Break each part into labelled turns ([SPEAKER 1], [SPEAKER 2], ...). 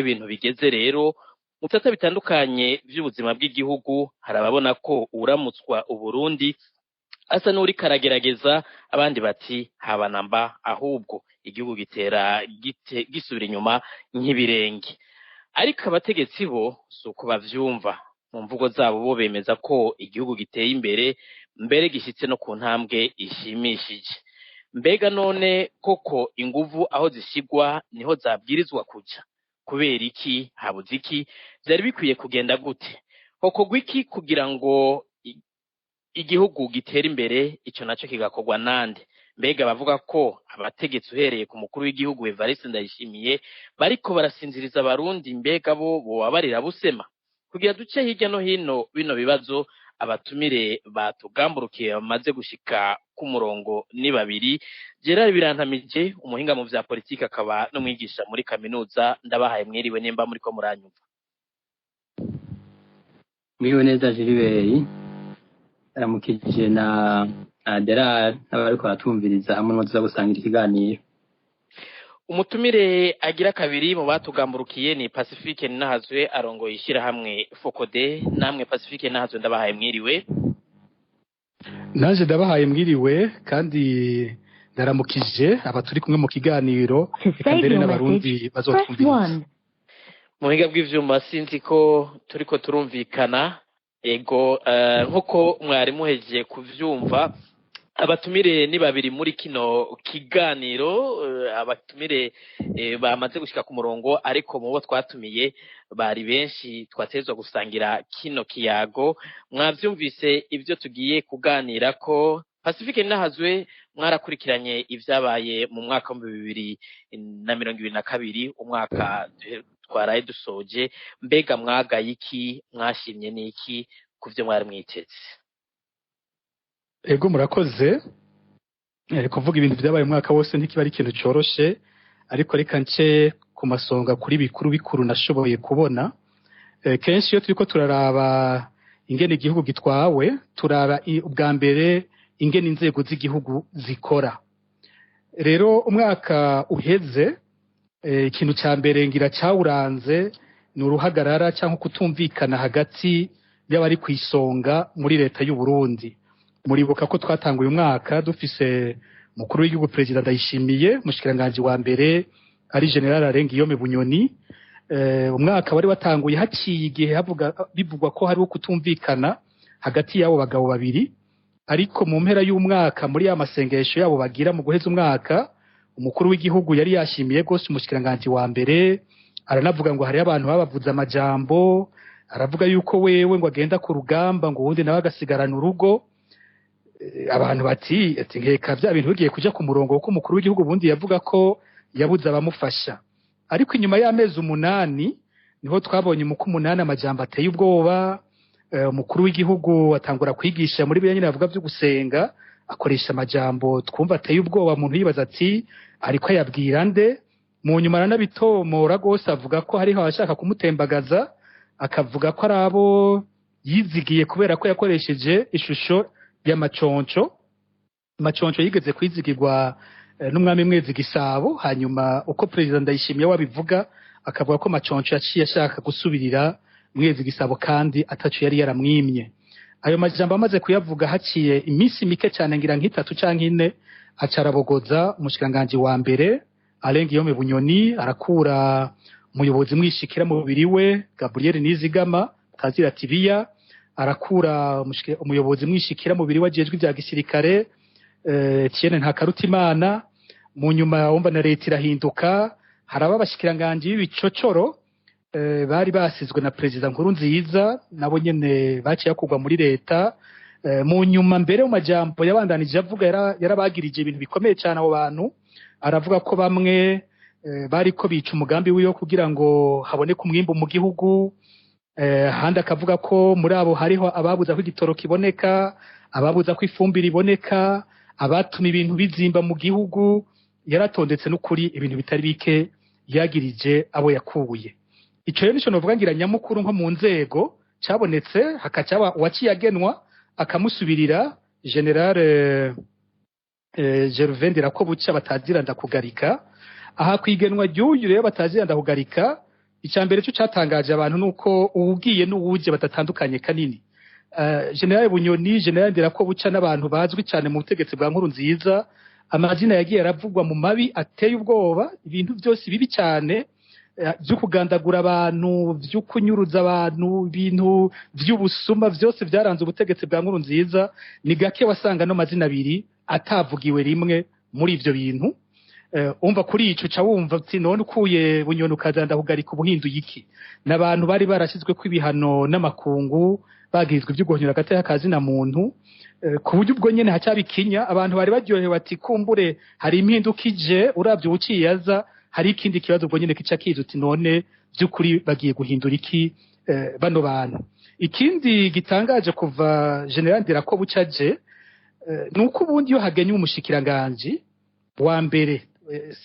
[SPEAKER 1] ibintu bigeze rero mu bisata bitandukanye by'ubuzima bw'igihugu hari ababona ko uramutswa Uburundi asa n'uri karagerageza, abandi bati habanamba ahubwo igihugu gitera gisubira inyuma nk'ibirenge. Ariko abategetsi bo suko bavyumva, mu mvugo zabo bo bemeza ko igihugu giteye imbere, mbere gishitse no ku ntambwe ishimishije. Mbega none koko inguvu aho zishigwa niho zabwirizwa kuja? Kubera iki? Habuze iki? Vyari bikwiye kugenda gute? Hokorwa iki kugira ngo igihugu gitera imbere? Ico naco kigakorwa nande? Mbega bavuga ko abategetsi uhereye ku mukuru w'igihugu Evariste Ndayishimiye bariko barasinziriza abarundi, mbega bo bobabarira busema? Kugira duce hirya no hino bino bibazo, abatumire batugamburukiye bamaze gushika ku murongo ni babiri. Gerard Birantamije, umuhinga mu vya politiki akaba n'umwigisha muri kaminuza, ndabahaye mwiriwe nimba muriko muranyumva.
[SPEAKER 2] Mwiriwe neza Gilbert, aramukije na Gerard n'abariko baratumviriza hamwe n'uza gusangira ikiganiro.
[SPEAKER 1] Umutumire agira kabiri mu batugamburukiye ni Pacifique Ninahazwe, arongoye ishirahamwe Focode. Namwe Pacifique Ninahazwe ndabahaye mwiriwe.
[SPEAKER 3] Naje ndabahaye mwiriwe kandi ndaramukije abaturi kumwe mu kiganiro, mbere n'abarundi bazotwumviriza.
[SPEAKER 1] Muhinga bw'ivyuma sinzi ko turiko turumvikana. Ego nkuko mwari muhejeje kuvyumva, abatumire ni babiri muri kino kiganiro. Abatumire bamaze gushika ku murongo, ariko mu bo twatumiye bari benshi twatezwa gusangira kino kiyago. Mwavyumvise ivyo tugiye kuganira ko. Pacifique Ninahazwe, mwarakurikiranye ivyabaye mu mwaka wa 2022, umwaka twaraye dusoje. Mbega mwagaye iki? Mwashimye n'iki kuvyo mwari mwiteze?
[SPEAKER 3] Ego murakoze. Kuvuga ibintu vyabaye umwaka wose ntikiba ari ikintu coroshe, ariko reka nce ku masonga kuri bikuru nashoboye kubona. Kenshi iyo turiko turaraba ingene igihugu gitwawe, turaba ubwa mbere ingene inzego z'igihugu zikora. Rero umwaka uheze, ikintu ca mbere ngira cawuranze ni uruhagarara canke kutumvikana hagati y'abari kwisonga muri leta y'u Burundi. Muribuka ko twatanguye umwaka dufise mukuru w'igihugu Perezida Ndayishimiye, mushikiranganje wa mbere ari General Arengiyome Bunyoni. Umwaka wari watanguye haciye igihe bivugwa ko hariho kutumvikana hagati y'abo bagabo babiri, ariko mu mpera y'umwaka muri ya masengesho yabo bagira mu guheza umwaka, umukuru w'igihugu yari yashimiye gose umushikiranganje wa mbere, aranavuga ngo hari abantu babavuza amajambo, aravuga yuko wewe ngo agenda ku rugamba ngo uwundi nawe agasigarana urugo. Abantu bati nkeka vya bintu bigiye kuja ku murongo, kuko umukuru w'igihugu bundi yavuga ko yabuze abamufasha. Ariko inyuma y'amezi 8 niho twabonye mu 8 amajambo ateye ubwoba. Umukuru w'igihugu atangura kwigisha muri bya nyine avuga byo gusenga, akoresha amajambo twumva ateye ubwoba. Umuntu yibaza ati ariko yabwira nde? Mu nyuma aranabitomora gose, avuga ko hariho abashaka kumutembagaza, akavuga ko arabo yizigiye kubera ko yakoresheje ishusho y'amaconco. Amaconco yigeze kwizigirwa n'umwami Mwezi Gisabo, hanyuma uko Perezida Ndayishimiye wabivuga akavuga ko amaconco yaciye ashaka gusubirira Mwezi Gisabo kandi atacu yari yaramwimye. Ayo majambo amaze kuyavuga haciye iminsi mike cyane ngira nk'itatu canke ine, acarabogoza umushikiranganje wa mbere Arengiyome Bunyoni, arakura umuyobozi mwishikira mu bibiri we Gabriel Nizigama Kazira Tibiya, arakura umuyobozi mwishikira mu bibiri wajejwe ibya gisirikare Tiene Ntakarutimana. Mu nyuma wumva na leta irahinduka, haraba abashikiranganje b'ibicocoro bari basizwe na Perezida Nkurunziza, nabo nyene baciye kugwa muri leta. Mu nyuma mbere mu majambo yabandanije avuga yarabagirije ibintu bikomeye cyane abo bantu. Aravuga ko bamwe bariko bica umugambi wiyo kugira ngo haboneke umwimbo mu gihugu. Handi akavuga ko muri abo hariho ababuza ko igitoro kiboneka, ababuza ko ifumbire iboneka, abatuma ibintu bizimba mu gihugu. Yaratondetse n'ukuri ibintu bitari bike yagirije abo yakubuye. Ico rero nico novuga ngira nyamukuru nko mu nzego cabonetse, hakacaba uwaciye agenwa akamusubirira General Gervain Ndirakobuca batazira ndakugarika. Aha kwigenwa ry'uyu rero batazira ndakugarika icambere cyo catangaje abantu nuko uwugiye n'uwuje batatandukanye kanini. General Bunyoni, General Ndirakobuca n'abantu bazwi cyane mu butegetsi bwa nkuru nziza, amazina yagiye aravugwa mu mabi ateye ubwoba, ibintu byose bibi cyane byo kugandagura abantu, byo kunyuruza abantu, ibintu by'ubusuma byose byaranze ubutegetsi bwa nkuru nziza. Ni gake wasanga no mazina abiri atavugiwe rimwe muri ivyo bintu. Umva kuri ico ca wumva ati none ukuye Bunyoni ukazanda kugarika ubuhinduye iki. N'abantu bari barashizwe kw'ibihano n'amakungu bagizwe ibyo guhonyora agateka kazina muntu, ku buryo ubwo nyene hacabikinya abantu bari baryohewe ati kumbure hari impinduka ije uravye ubuciyaza, hari ikindi kibazo ubwo nyene kica kiza uti none by'ukuri bagiye guhindura iki bano bantu. Ikindi gitangaje kuva General Ndirakobuca aje nuko ubundi yo hagenye umushikiranganje wa mbere,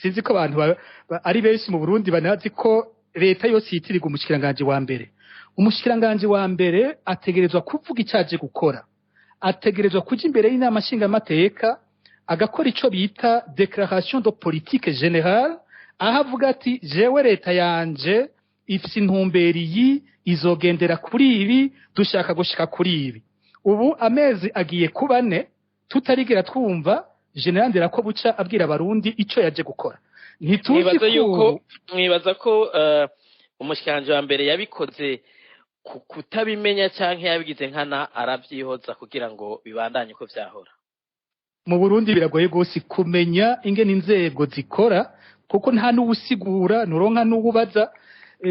[SPEAKER 3] sinzi ko abantu ari benshi mu Burundi banazi ko leta yose yitiriga umushikiranganje wa mbere. Umushikiranganje wa mbere ategerezwa kuvuga icyaje gukora, ategerezwa kuja imbere y'inama nshingamateka agakora ico bita déclaration de politique générale, aho avuga ati jewe leta yanje ifise intumbero iyi, izogendera kuri ibi, dushaka gushika kuri ibi. Ubu amezi agiye kuba 4 tutarigera twumva General Ndirakobuca abwira abarundi ico yaje gukora.
[SPEAKER 1] Mwibaza ko umushikiranganje wa mbere yabikoze kutabimenya canke yabigize nkana aravyihoza kugira ngo bibandanye ko vyahora.
[SPEAKER 3] Mu Burundi biragoye gose kumenya ingene inzego zikora, kuko nta n'ubusigura nuronka n'ububaza.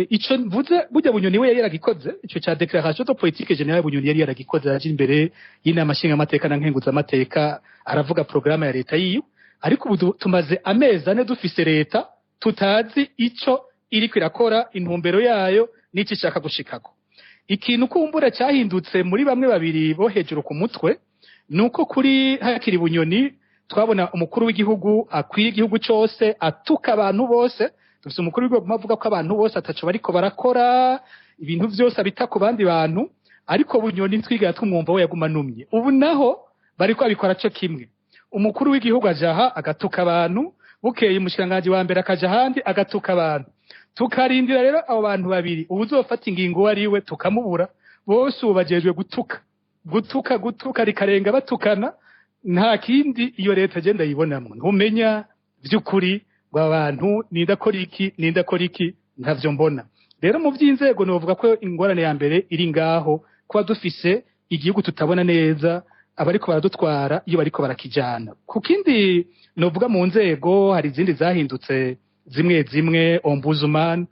[SPEAKER 3] Ico mvuze burya Bunyoni we yaragikoze, ico ca déclaration de politique générale Bunyoni yari yaragikoze, aje imbere y'inama nshingamateka na nkenguzamateka aravuga programme ya leta yiwe. Ariko ubu tumaze amezi 4 dufise leta tutazi ico iri kwirakora, intumbero yayo n'iki ishaka gushikako. Ikintu kumbura cyahindutse muri bamwe babiri bo hejuru ku mutwe nuko kuri hakiri Bunyoni twabona umukuru w'igihugu akwiye igihugu cyose atuka abantu bose. Dufise umukuru w'igihugu mavuga ko abantu bose ataco bariko barakora, ibintu byose abita ku bandi bantu, ariko Bunyoni twiga tumwumva we yaguma numye. Ubu naho bariko abikora cyo kimwe. Umukuru w'igihugu ajaha agatuka abantu, bukeye umushikiranganje wa mbere akaja handi agatuka abantu. Tukarindira rero abo bantu babiri ubuzofata ingingo ariwe tukamubura, bose ubajejwe gutuka rikarenga batukana. Nta kindi iyo leta agenda yibonamwe, ntumenya by'ukuri bw'abantu nindakora iki ntavyo mbona. Rero mu by'inzego novuga ko ingorane ya mbere iri ngaho, kuba dufise igihugu tutabona neza abariko baradutwara iyo bariko barakijana. Kukindi novuga mu nzego hari izindi zahindutse zimwe ombudsman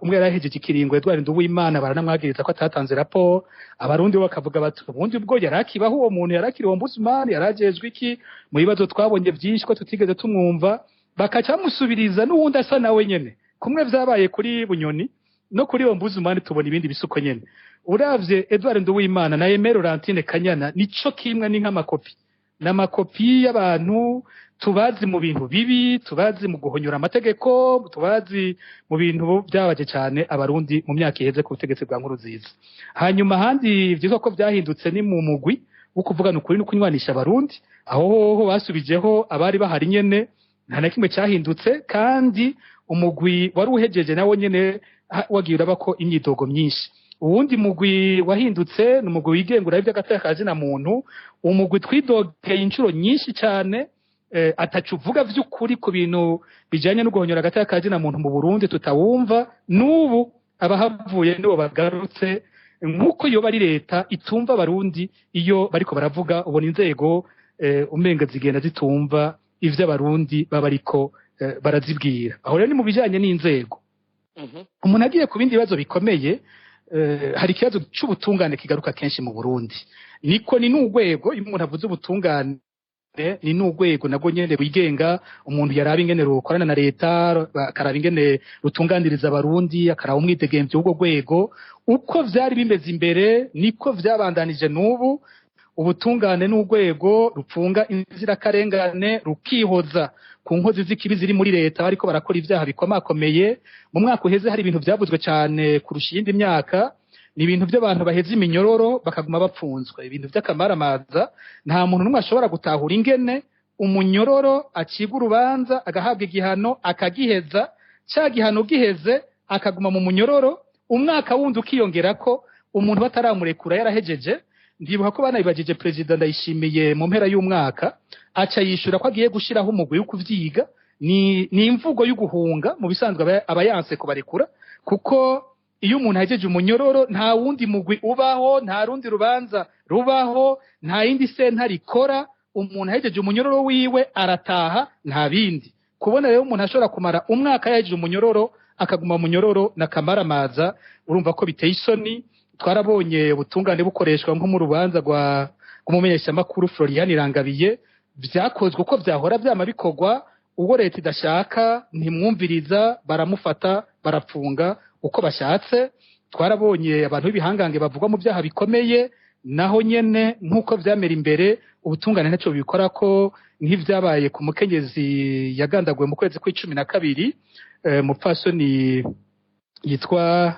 [SPEAKER 3] umwe yarahejeje ikiringo Edouard Nduwimana baranamwagiriza ko atatanze raporo. Abarundi bakavuga bati ubundi ubwo yarakibaho uwo muntu yarakiri ombudsman yarajejwe iki mu bibazo twabonye byinshi ko tutigeze tumwumva, bakacamusubiriza n'uwundi asa nawe nyene. Kumwe vyabaye kuri Bunyoni no kuri ombudsman tubona ibindi bisuko nyene. Uravye Edouard Nduwimana na Aimé Laurentine Kanyana nico kimwe ni nk'amakopi n'amakopi y'abantu tubazi mu bintu bibi, tubazi mu guhonyora amategeko, tubazi mu bintu byabaje cyane abarundi mu myaka iheze ku butegetsi bwa nkuru nziza. Hanyuma handi vyitwa ko byahindutse ni mu mugwi wo kuvugana ukuri no kunywanisha abarundi, aho basubijeho abari bahari nyene, nta na kimwe cyahindutse, kandi umugwi wari uhejeje nawo nyene wagiye urabako imyidogo myinshi. Uwundi mugwi wahindutse ni umugwi wigengura ivy'agateka kazina muntu, umugwi twidogeye inshuro nyinshi cyane, atacuvuga vy'ukuri ku bintu bijanye no guhonyora agateka kazina muntu mu Burundi tutawumva. N'ubu abahavuye nibo bagarutse, nkuko iyo bari leta itumva abarundi iyo bariko baravuga, ubona inzego umenga zigenda zitumva ivyo abarundi baba ariko barazibwira. Aho rero ni mu bijanye n'inzego. Umuntu agiye ku bindi bibazo bikomeye, hari ikibazo c'ubutungane kigaruka kenshi mu Burundi. Niko ni n'urwego, iyo umuntu avuze ubutungane ni n'urwego nabwo nyene wigenga, umuntu yaraba ingene rukorana na leta, akaraba ingene rutunganiriza abarundi, akaraba umwidegemvyo w'urwo rwego. Uko vyari bimeze imbere niko vyabandanije n'ubu. Ubutungane n'urwego rupfunga inzirakarengane, rukihoza ku nkozi z'ikibi ziri muri leta bariko barakora ivyaha bikomakomeye. Mu mwaka uheze hari ibintu vyavuzwe cyane kurusha iyindi myaka, ni ibintu by'abantu baheze iminyororo bakaguma bapfunzwe, ibintu by'akamaramaza. Nta muntu n'umwe ashobora gutahura ingene umunyororo acibwa urubanza agahabwa igihano akagiheza, cya gihano giheze akaguma mu munyororo umwaka wundi ukiyongera ko umuntu bataramurekura yarahejeje. Ndibuka ko banabibajije President Ndayishimiye mu mpera y'umwaka aca yishura ko agiye gushiraho umugwi wo kuvyiga. Ni imvugo y'uguhunga mu bisanzwe abayanse kubarekura, kuko iyo umuntu ahejeje umunyororo nta wundi mugwi ubaho, nta rundi rubanza rubaho, nta yindi sentare ikora. Umuntu ahejeje umunyororo wiwe arataha, nta bindi. Kubona rero umuntu ashobora kumara umwaka yahejeje umunyororo akaguma munyororo na kamaramaza, urumva ko biteye isoni. Twarabonye ubutungane bukoreshwa nko mu rubanza rw'umumenyesha makuru Florian Irangabiye, byakozwe uko byahora byama bikorwa. Uwo leta idashaka ntimwumviriza, baramufata barapfunga uko bashatse. Twarabonye abantu b'ibihangange bavugwa mu byaha bikomeye, naho nyene nkuko vyamera imbere ubutungane ntacyo bikora ko nk'ivyabaye ku mukenyezi yagandaguwe mu kwezi kwa12 mupfasoni yitwa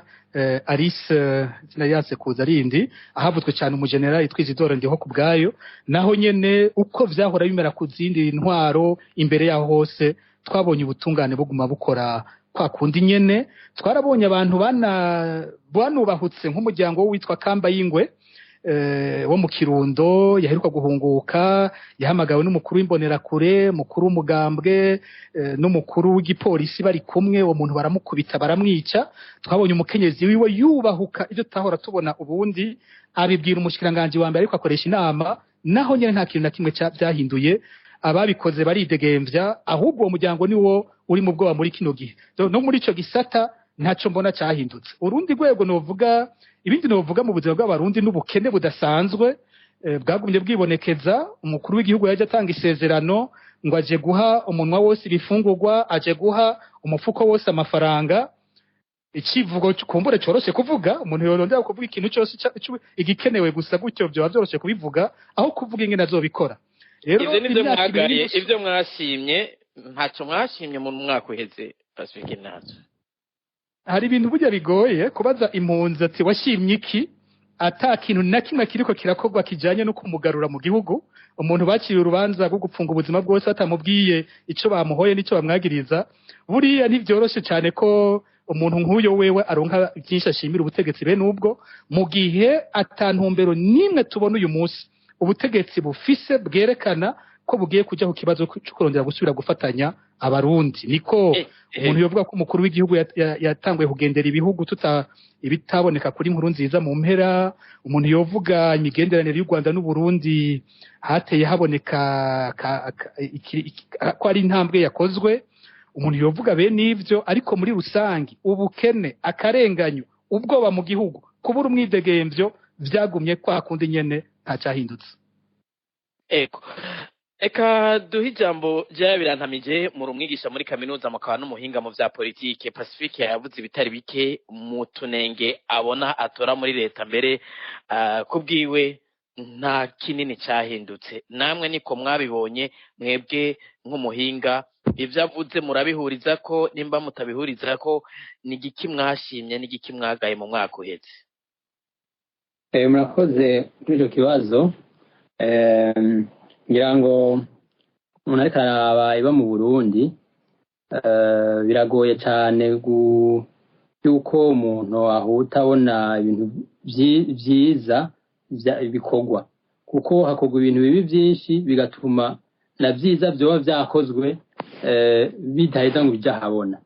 [SPEAKER 3] Alice Zinayase kuza rindi ahavutswe cyane umugenerali yitwa Isidore Ndiho kubgayo. Naho nyene uko vyahora bimera ku zindi ntwaro imbere yaho hose twabonye ubutungane buguma bukora kwa kundi nyene. Twarabonye abantu banubahutse nk'umuryango witwa Kamba y'Ingwe wo mu Kirundo yaheruka guhunguka, yahamagawe n'umukuru w'imbonerakure, mukuru w'umugambwe n'umukuru w'igipolisi bari kumwe. Uwo muntu baramukubita baramwica. Twabonye umukenyezi wiwe yubahuka ibyo tahora tubona ubundi, abibwira umushikiranganje wa mbere ariko akoresha inama. Naho nyene nta kintu na kimwe byahinduye, ababikoze baridegemvya, ahubwo uwo muryango niwo uri mu bwoba muri kino gihe. No muri ico gisata ntaco mbona cyahindutse. Urundi rwego novuga, ibindi novuga mu buzima bw'abarundi n'ubukene budasanzwe bwagumye bwibonekeza. Umukuru w'igihugu yaje atanga isezerano ngo aje guha umunwa wose ibifungurwa, aje guha umufuko wose amafaranga. Ikivugo kumbure coroshe kuvuga, umuntu yorondera kuvuga ikintu cyose igikenewe gusa gutyo byo byoroshe kubivuga aho kuvuga ingene azobikora.
[SPEAKER 1] Ivyo nivyo mwagariye, ivyo mwashimye, ntacyo mwashimye mu mwaka uheze Pacifique nazo.
[SPEAKER 3] Hari ibintu burya bigoye kubaza impunzi ati washimye iki, ata kintu na kimwe kiriko kirakorwa kijanye no kumugarura mu gihugu. Umuntu bakiriye urubanza rwo gupfunga ubuzima bwose atamubwiye ico bamuhoye n'ico bamwagiriza. Buriya ntivyoroshe cyane ko umuntu nk'uyo wewe aronka byinshi ashimira ubutegetsi bene ubwo, mu gihe atantumbero nimwe tubona uyu munsi ubutegetsi bufise bwerekana ko bugiye kujya ku kibazo cyo kurondera gusubira gufatanya abarundi. Niko umuntu yovuga ko umukuru w'igihugu yatanguye kugendera ibihugu ibitaboneka kuri nkuru nziza mu mpera. Umuntu yovuga imigenderanire y'u Rwanda n'u Burundi hateye haboneka ko ari intambwe yakozwe. Umuntu yovuga bene ivyo, ariko muri rusangi ubukene, akarenganyo, ubwoba mu gihugu, kubura umwidegemvyo vyagumye kwa kundi nyene ntacyahindutse.
[SPEAKER 1] Eka duhe ijambo rya Birantamije muri umwigisha muri kaminuza mukaba n'umuhinga mu vya politike. Pacifique yavuze ibitari bike mu tunenge abona atora muri leta, mbere kubwiwe nta kinini cyahindutse. Namwe niko mwabibonye mwebwe nk'umuhinga, ivyo avuze murabihuriza ko? Nimba mutabihuriza ko, ni igiki mwashimye n'igiki mwagaye mu mwaka uheze?
[SPEAKER 2] Murakoze kuri icyo kibazo. Ngira ngo umuntu ariko araba iba mu Burundi, biragoye cyane yuko umuntu ahuta abona ibintu byiza bikorwa, kuko hakorwa ibintu bibi byinshi bigatuma na byiza byoba byakozwe bidaheza ngo bijyahabona.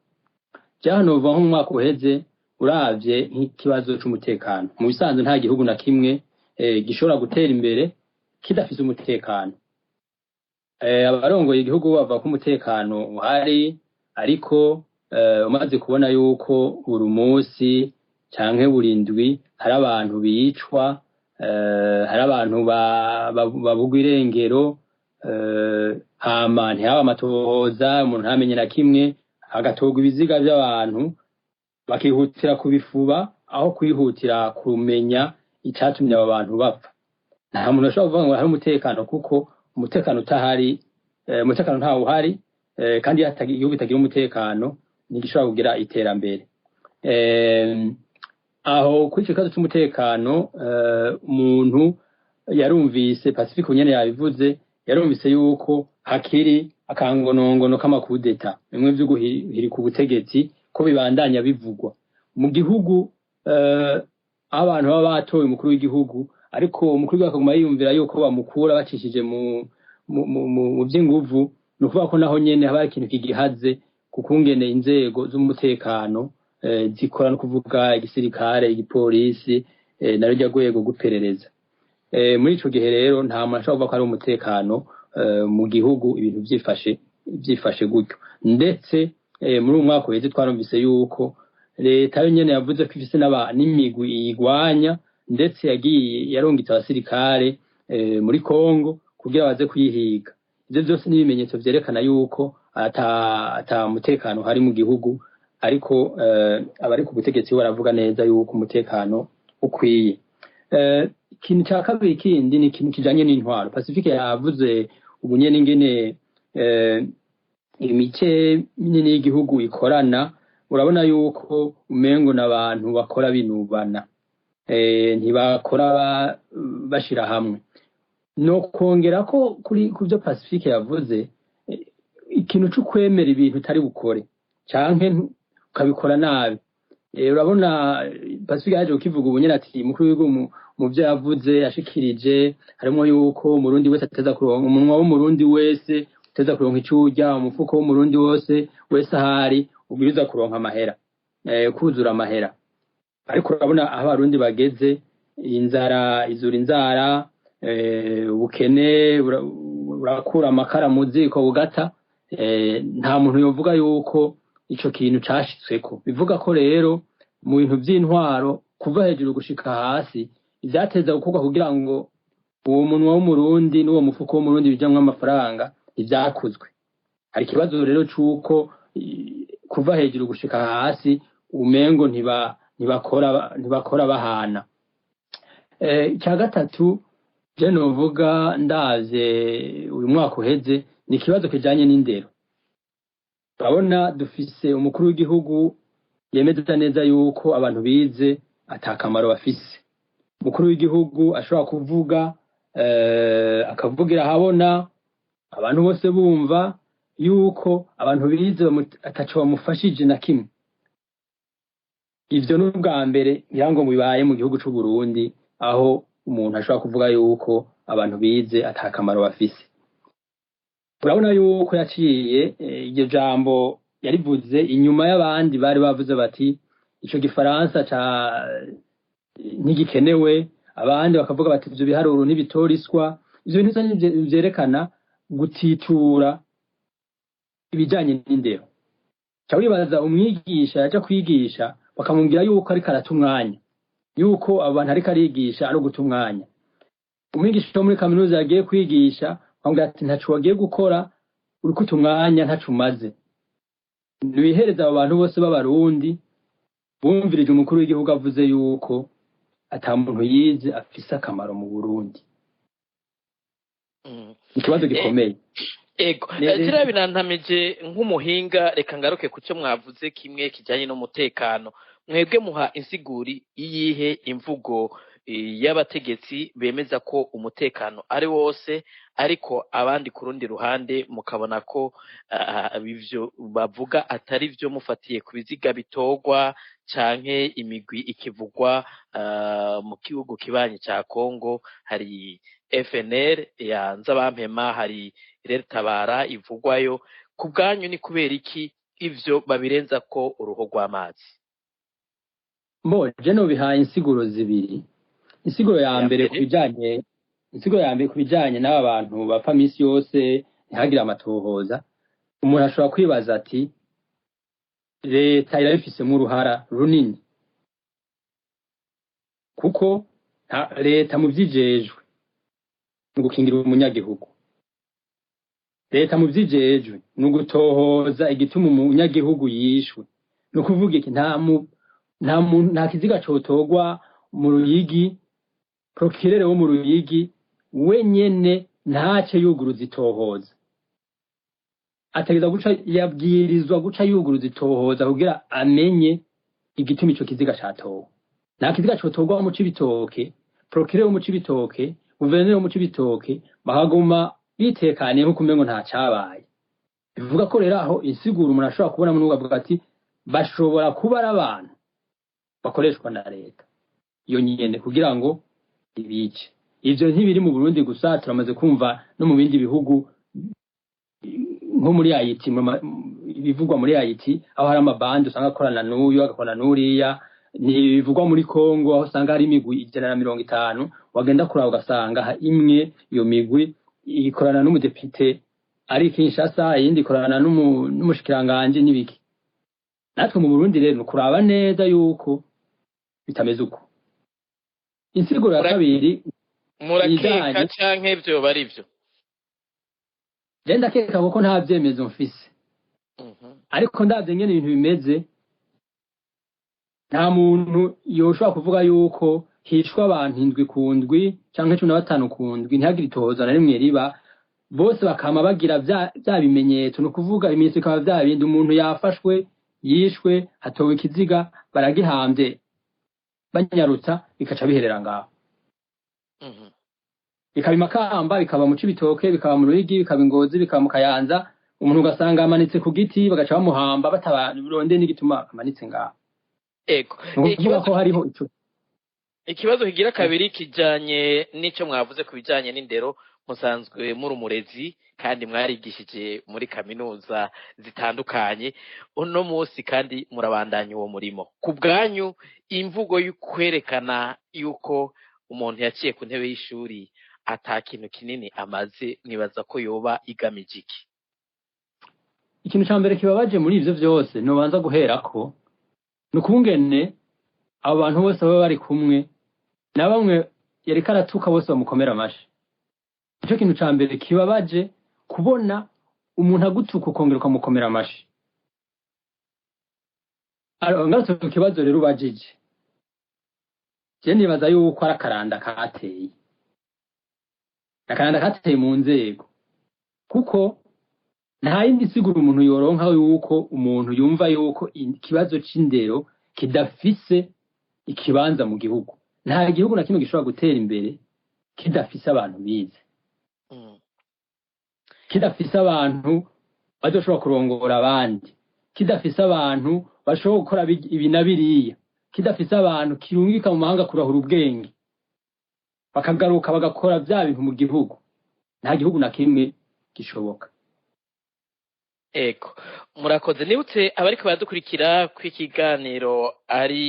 [SPEAKER 2] Hano uva nko mu mwaka uheze uravye nk'ikibazo c'umutekano. Mu bisanzwe nta gihugu na kimwe gishobora gutera imbere kidafise umutekano. Abarongoye igihugu bava ko umutekano uhari, ariko umaze kubona yuko buri munsi canke buri ndwi hari abantu bicwa, hari abantu babugwa irengero, hama ntihaba amatohoza, umuntu ntamenye na kimwe, hagatorwa ibiziga by'abantu bakihutira kubifuba aho kwihutira kumenya icatumye abo bantu bapfa. Nta muntu ashobora kuvuga ngo hari umutekano, kuko umutekano utahari, umutekano ntawo uhari, kandi igihugu kitagira umutekano ntigishobora kugira iterambere. Aho kuri icyo kibazo cy'umutekano, umuntu yarumvise, Pacifique nyene yabivuze, yarumvise yuko hakiri akangonongono k'amakudeta, bimwe vyo guhirika ubutegetsi ko bibandanya bivugwa mu gihugu abantu baba batoye umukuru w'igihugu ariko umukuru w'igihugu akaguma yiyumvira yuko bamukura bacishije mu by'inguvu ni ukuvuga ko naho nyene haba ikintu kigihaze kukungene inzego z'umutekano zikora no kuvuga igisirikare igipolisi na rujya rwego guperereza muri ico gihe rero nta muntu ashobora kuvuga ko ari umutekano mu gihugu ibintu byifashe gutyo ndetse muri uyu mwaka uheze twarumvise yuko leta yo nyene yavuze ko ifise n'imigwi iyigwanya ndetse yagiye yarungitse abasirikare muri Kongo kugira baze kuyihiga ivyo byose ni ibimenyetso vyerekana yuko ata mutekano hari mu gihugu ariko abari ku butegetsi baravuga neza yuko umutekano ukwiye ikintu cya kabiri kindi ni ikintu kijanye n'intwaro Pacifique yavuze ubunye n'ingene imice minini y'igihugu ikorana urabona yuko umengo n'abantu bakora binubana ntibakora bashira hamwe no kongera ko kuri kubyo Pacifique yavuze ikintu cyo kwemera ibintu utari bukore canke ukabikora nabi urabona Pacifique yaje ukivuga ubunyene ati mukuru w'igihugu mu byo yavuze yashikirije harimo yuko umurundi wese ateza kuronka umunwa w'umurundi wese uteza kuronka icurya umufuko w'umurundi wose ahari ubwiriza kuronka amahera kuzura amahera ariko urabona aho abarundi bageze izura inzara ubukene burakura amakara mu ziko bugata nta muntu yovuga yuko ico kintu cashitsweko bivuga ko rero mu bintu by'intwaro kuva hejuru gushika hasi ivyateza gukorwa kugira ngo uwo munwa w'umurundi n'uwo mufuko w'umurundi bijamwe amafaranga ivyakuzwe hari ikibazo rero c'uko kuva hejuru gushika hasi umengo ntibakora bahana icya gatatu je novuga ndaze uyu mwaka uheze ni ikibazo kijanye n'indero urabona dufise umukuru w'igihugu yemeza neza yuko abantu bize atakamaro bafise umukuru w'igihugu ashobora kuvuga akavugira habona abantu bose bumva yuko abantu bize ataco bamufashije na kimwe ivyo n'ubwa mbere ngirango bibaye mu gihugu c'u Burundi aho umuntu ashobora kuvuga yuko abantu bize atakamaro bafise urabona yuko yaciye iryo jambo yarivuze inyuma y'abandi bari bavuze bati ico gifaransa ntigikenewe abandi bakavuga bati ivyo biharuro ntibitoriswa ivyo bintu vyerekana gutitura ibijanye n'indero cawibaza umwigisha yaja kwigisha bakamubwira yuko ariko arata umwanya yuko abantu ariko arigisha ari uguta umwanya umwigisha wo muri kaminuza yagiye kwigisha bamubwira ati ntaco wagiye gukora uriko uta umwanya ntaco umaze nibihereza abo bantu bose b'abarundi bumvirije umukuru w'igihugu avuze yuko ata muntu yize afise akamaro mu Burundi ikibazo gikomeye
[SPEAKER 1] ego kiriya binantamije nk'umuhinga reka ngaruke ku cyo mwavuze kimwe kijyanye n'umutekano mwebwe muha insiguri iyihe imvugo y'abategetsi bemeza ko umutekano ari wose ariko abandi ku rundi ruhande mukabona ko ibyo bavuga atari byo mufatiye ku biziga bitogwa canke imigwi ikivugwa mu gihugu kibanyi cya Kongo hari FNL yanza bampema hari Rero Tabara ivugwayo ku bwanyu ni kubera iki ivyo babirenza ko uruho rw'amazi
[SPEAKER 2] je no bihaye insiguro zibiri insiguro ya mbere kubijanye n'aba bantu bapfa misi yose ntihagira amatohoza umuntu ashobora kwibaza ati leta irabifisemo uruhara runini kuko leta mu vyijejwe ni gukingira umunyagihugu leta mu vyijejwe ni ugutohoza igituma umunyagihugu yishwe ni ukuvuga iki nta kiziga cotogwa mu Ruyigi prokirere wo mu Ruyigi wenyene ntace yuguruza itohoza yabwirizwa guca yuguruza itohoza kugira amenye igituma ico kiziga catowe nta kiziga cotogwa mu Cibitoke prokirere wo mu Cibitoke guverineri wo mu Cibitoke bahaguma bitekaniye nko kumengo nta cabaye bivuga ko rero aho insiguro umuntu ashobora kubona mu avuga ati bashobora kuba ari abantu bakoreshwa na leta iyo nyene kugira ngo ibice. Ivyo ntibiri mu Burundi gusa, turamaze kumva no mu bindi bihugu nko muri Haiti, bivugwa muri Haiti aho hari amabandi usanga akorana n'uyu agakorana n'uriya, bivugwa muri Congo aho usanga hari imigwi 150 wagenda kuraba ugasanga imwe iyo migwi ikorana n'umudepite ari Kinshasa, iyindi ikorana n'umushikiranganje n'ibiki. Natwe mu Burundi rero kuraba neza yuko bitameze uko. Insiguro ya kabiri
[SPEAKER 1] murakeka canke vyo bari vyo
[SPEAKER 2] genda keka kuko nta vyemezo mfise. Ariko ndavye ngene ibintu bimeze, nta muntu yoshobora kuvuga yuko hishwa abantu 7 ku ndwi canke 15 ku ndwi ntihagire itohoza na rimwe riba, bose bakama bagira vya bimenyetso, no kuvuga ibimenyetso bikaba vya bindi, umuntu yafashwe yishwe hatowe ikiziga baragihambye banyarutsa bikaca biherera ngaho. Bikaba Makamba, bikaba mu Cibitoke, bikaba mu Ruyigi, bikaba Ingozi, bikaba mu Kayanza, umuntu ugasanga amanitse ku giti bagaca bamuhamba batabaronde n'igituma amanitse ngaho.
[SPEAKER 1] Ego
[SPEAKER 2] Ko hariho
[SPEAKER 1] ikibazo kigira kabiri kijanye n'ico mwavuze ku bijanye n'indero. Musanzwe muri umurezi kandi mwarigishije muri kaminuza zitandukanye, uno munsi kandi murabandanya uwo murimo. Ku bwanyu imvugo y'ukwerekana yuko umuntu yaciye ku ntebe y'ishuri ata kintu kinini amaze, nibaza ko yoba igamije iki?
[SPEAKER 2] Ikintu ca mbere kibabaje muri ivyo vyose nobanza guherako nukungene abo bantu bose baba bari kumwe na bamwe yari karatuka bose bamukomera amashi. Ico kintu ca mbere kibabaje kubona umuntu agutuka ukongera ukamukomera amashi. Ngarutse ku kibazo rero ubajije, je nibaza yuko ari akaranda kateye, akaranda kateye mu nzego, kuko nta yindi sigura umuntu yoronka yuko umuntu yumva yuko ikibazo c'indero kidafise ikibanza mu gihugu. Nta gihugu na kimwe gishobora gutera imbere kidafise abantu bize, kidafise abantu bazoshobora kurongora abandi, kidafise abantu bashobora gukora ibi na biriya, kidafise abantu kirungika mu mahanga kurahura ubwenge bakagaruka bagakora vya bintu mu gihugu. Nta gihugu na kimwe gishoboka.
[SPEAKER 1] Ego murakoze. Nibutse abariko baradukurikira kw'ikiganiro ari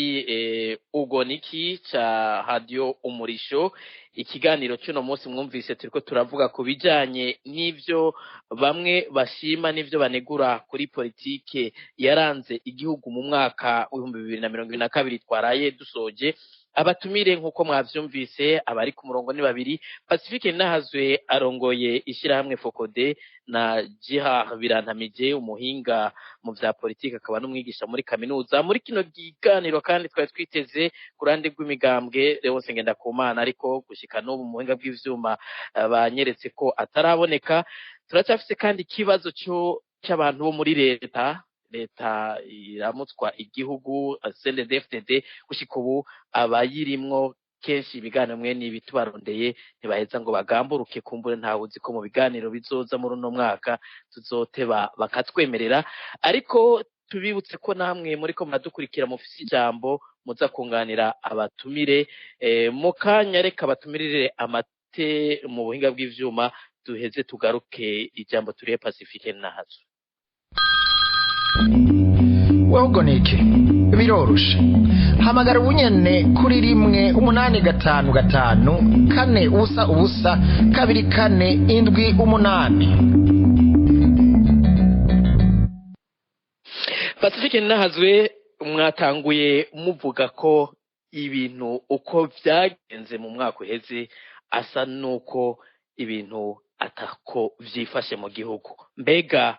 [SPEAKER 1] ugoniki ca Radio Umurisho. Ikiganiro cy'uno munsi mwumvise turiko turavuga ku bijanye n'ivyo bamwe bashima n'ivyo banegura kuri politike yaranze igihugu mu mwaka wa 2022 twaraye dusoje. Abatumire nkuko mwavyumvise abari ku murongo ni babiri. Pacifique Nahazwe arongoye ishirahamwe Fokode na Jiha Birantamije umuhinga mu vya politike akaba n'umwigisha muri kaminuza. Muri kino giganiro kandi twari twiteze kurande rw'imigambwe Leonce Ngendakumana, ariko gushika n'ubu muhinga bw'ivyuma banyeretse ko ataraboneka. Turacyafise kandi ikibazo cy'abantu bo muri leta iramutswa igihugu CNDD-FDD. Gushika ubu abayirimwo kenshi ibiganiro mwe n'ibi tubarondeye ntibaheza ngo bagamburuke, kumbure ntawe uzi ko mu biganiro bizoza muri uno mwaka tuzoteba bakatwemerera. Ariko tubibutse ko namwe muri ko muradukurikira mufise ijambo muza kunganira abatumire mu kanya. Reka batumirire amate mu buhinga bw'ivyuma, duheze tugaruke ijambo turiye Pacifique Nahazwe.
[SPEAKER 4] Wagonike biroroshe, hamagara ubunyene kuri 1-855 4 ubusa 2 4 7 8.
[SPEAKER 1] Pacifique Nahazwe, mwatanguye muvuga ko ibintu uko vyagenze mu mwaka uheze asa nuko ibintu atako vyifashe mu gihugu. Mbega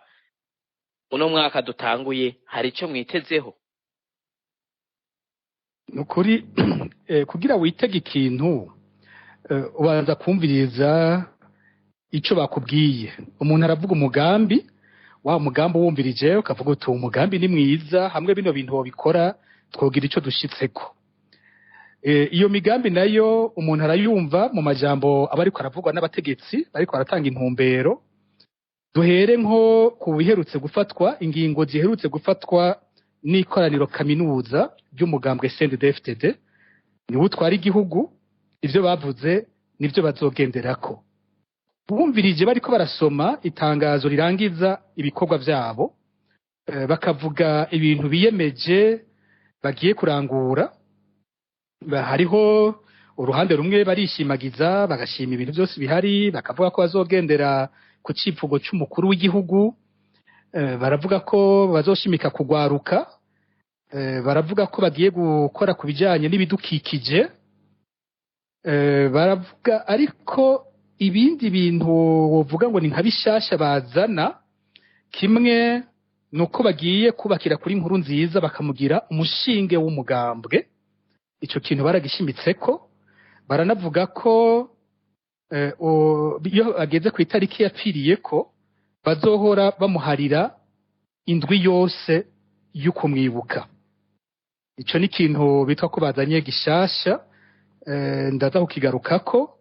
[SPEAKER 1] uno mwaka dutanguye hari ico mwitezeho?
[SPEAKER 3] Nukuri kugira witege ikintu ubanza kumviriza ico bakubwiye. Umuntu aravuga umugambi, wa mugambi wumvirije ukavuga uti umugambi ni mwiza, hamwe bino bintu bikora twogira ico dushitseko. Iyo migambi nayo umuntu arayumva mu majambo abariko aravugwa n'abategetsi bariko baratanga intumbero. Duhere nko ku biherutse gufatwa, ingingo ziherutse gufatwa n'ikoraniro kaminuza ry'umugambwe CNDD-FDD niwe utwara igihugu ivyo bavuze nivyo bazogenderako bumvirije bariko barasoma itangazo rirangiza ibikorwa vyabo bakavuga ibintu biyemeje bagiye kurangura hariho uruhande rumwe barishimagiza bagashima ibintu byose bihari bakavuga ko bazogendera ku civugo c'umukuru w'igihugu baravuga ko bazoshimika kugwaruka baravuga ko bagiye gukora ku bijanye n'ibidukikije baravuga ariko ibindi bintu wovuga ngo ni nka bishasha bazana kimwe nuko bagiye kubakira kuri nkuru nziza bakamugira umushinge w'umugambwe ico kintu baragishimbitseko baranavuga ko iyo ageze ku itariki yapfiriyeko bazohora bamuharira indwi yose y'ukumwibuka ico ni ikintu bitwa ko bazanye gishasha ndaza kukigarukako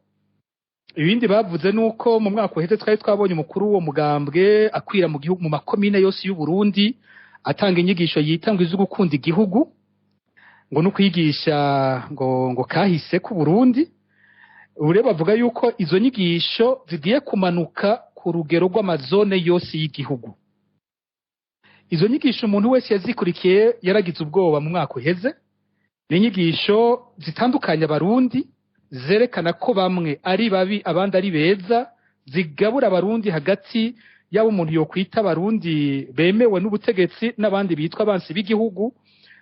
[SPEAKER 3] ibindi bavuze nuko mu mwaka uheze twari twabonye umukuru wo mugambwe akwira mu gihugu mu makomine yose y'u Burundi atanga inyigisho yitangwa izo gukunda igihugu ngo no kwigisha ngo kahise ku Burundi ure bavuga yuko izo nyigisho zigiye kumanuka ku rugero rw'amazone yose y'igihugu izo nyigisho umuntu wese yazikurikiye yaragize ubwoba mu mwaka uheze n'inyigisho zitandukanye abarundi zerekana ko bamwe ari babi abandi ari beza zigabura abarundi hagati yabo umuntu yo kwita abarundi bemewe n'ubutegetsi n'abandi bitwa abansi b'igihugu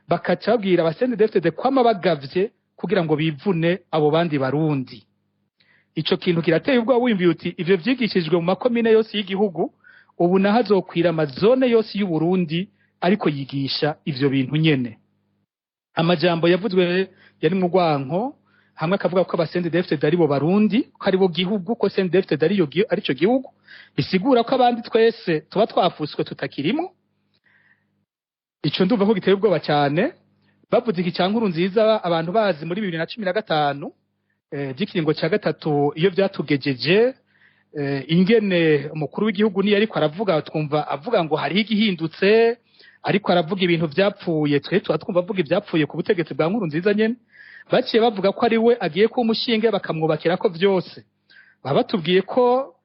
[SPEAKER 3] bakacabwira abasendefte kwama bagavye kugira ngo bivune abo bandi barundi ico kintu kirateye ubwo wimbiye uti ivyo vyigishijwe mu makomine yose y'igihugu ubu nahazokwira amazone yose y'u Burundi ariko yigisha ivyo bintu nyene amajambo yavuzwe yari mu rwanko hamwe akavuga ko abasendefte ari bo barundi ko ari bo gihugu ko sendefte ari cyo gihugu bisigura ko abandi twese tuba twafuswe tutakirimo ico ndumva ko giteye ubwoba cyane bavuze iki cyankuru nziza abantu bazi muri 2015 by'ikiringo cya gatatu iyo byatugejeje ingene umukuru w'igihugu ni ariko aravuga twumva avuga ngo hari igihindutse ariko aravuga ibintu byapfuye twe twumva avuga ibyapfuye ku butegetsi bwa nkuru nziza nyene baciye bavuga ko ari we agiye ku mushinge bakamwubakira ko byose baba batubwiye ko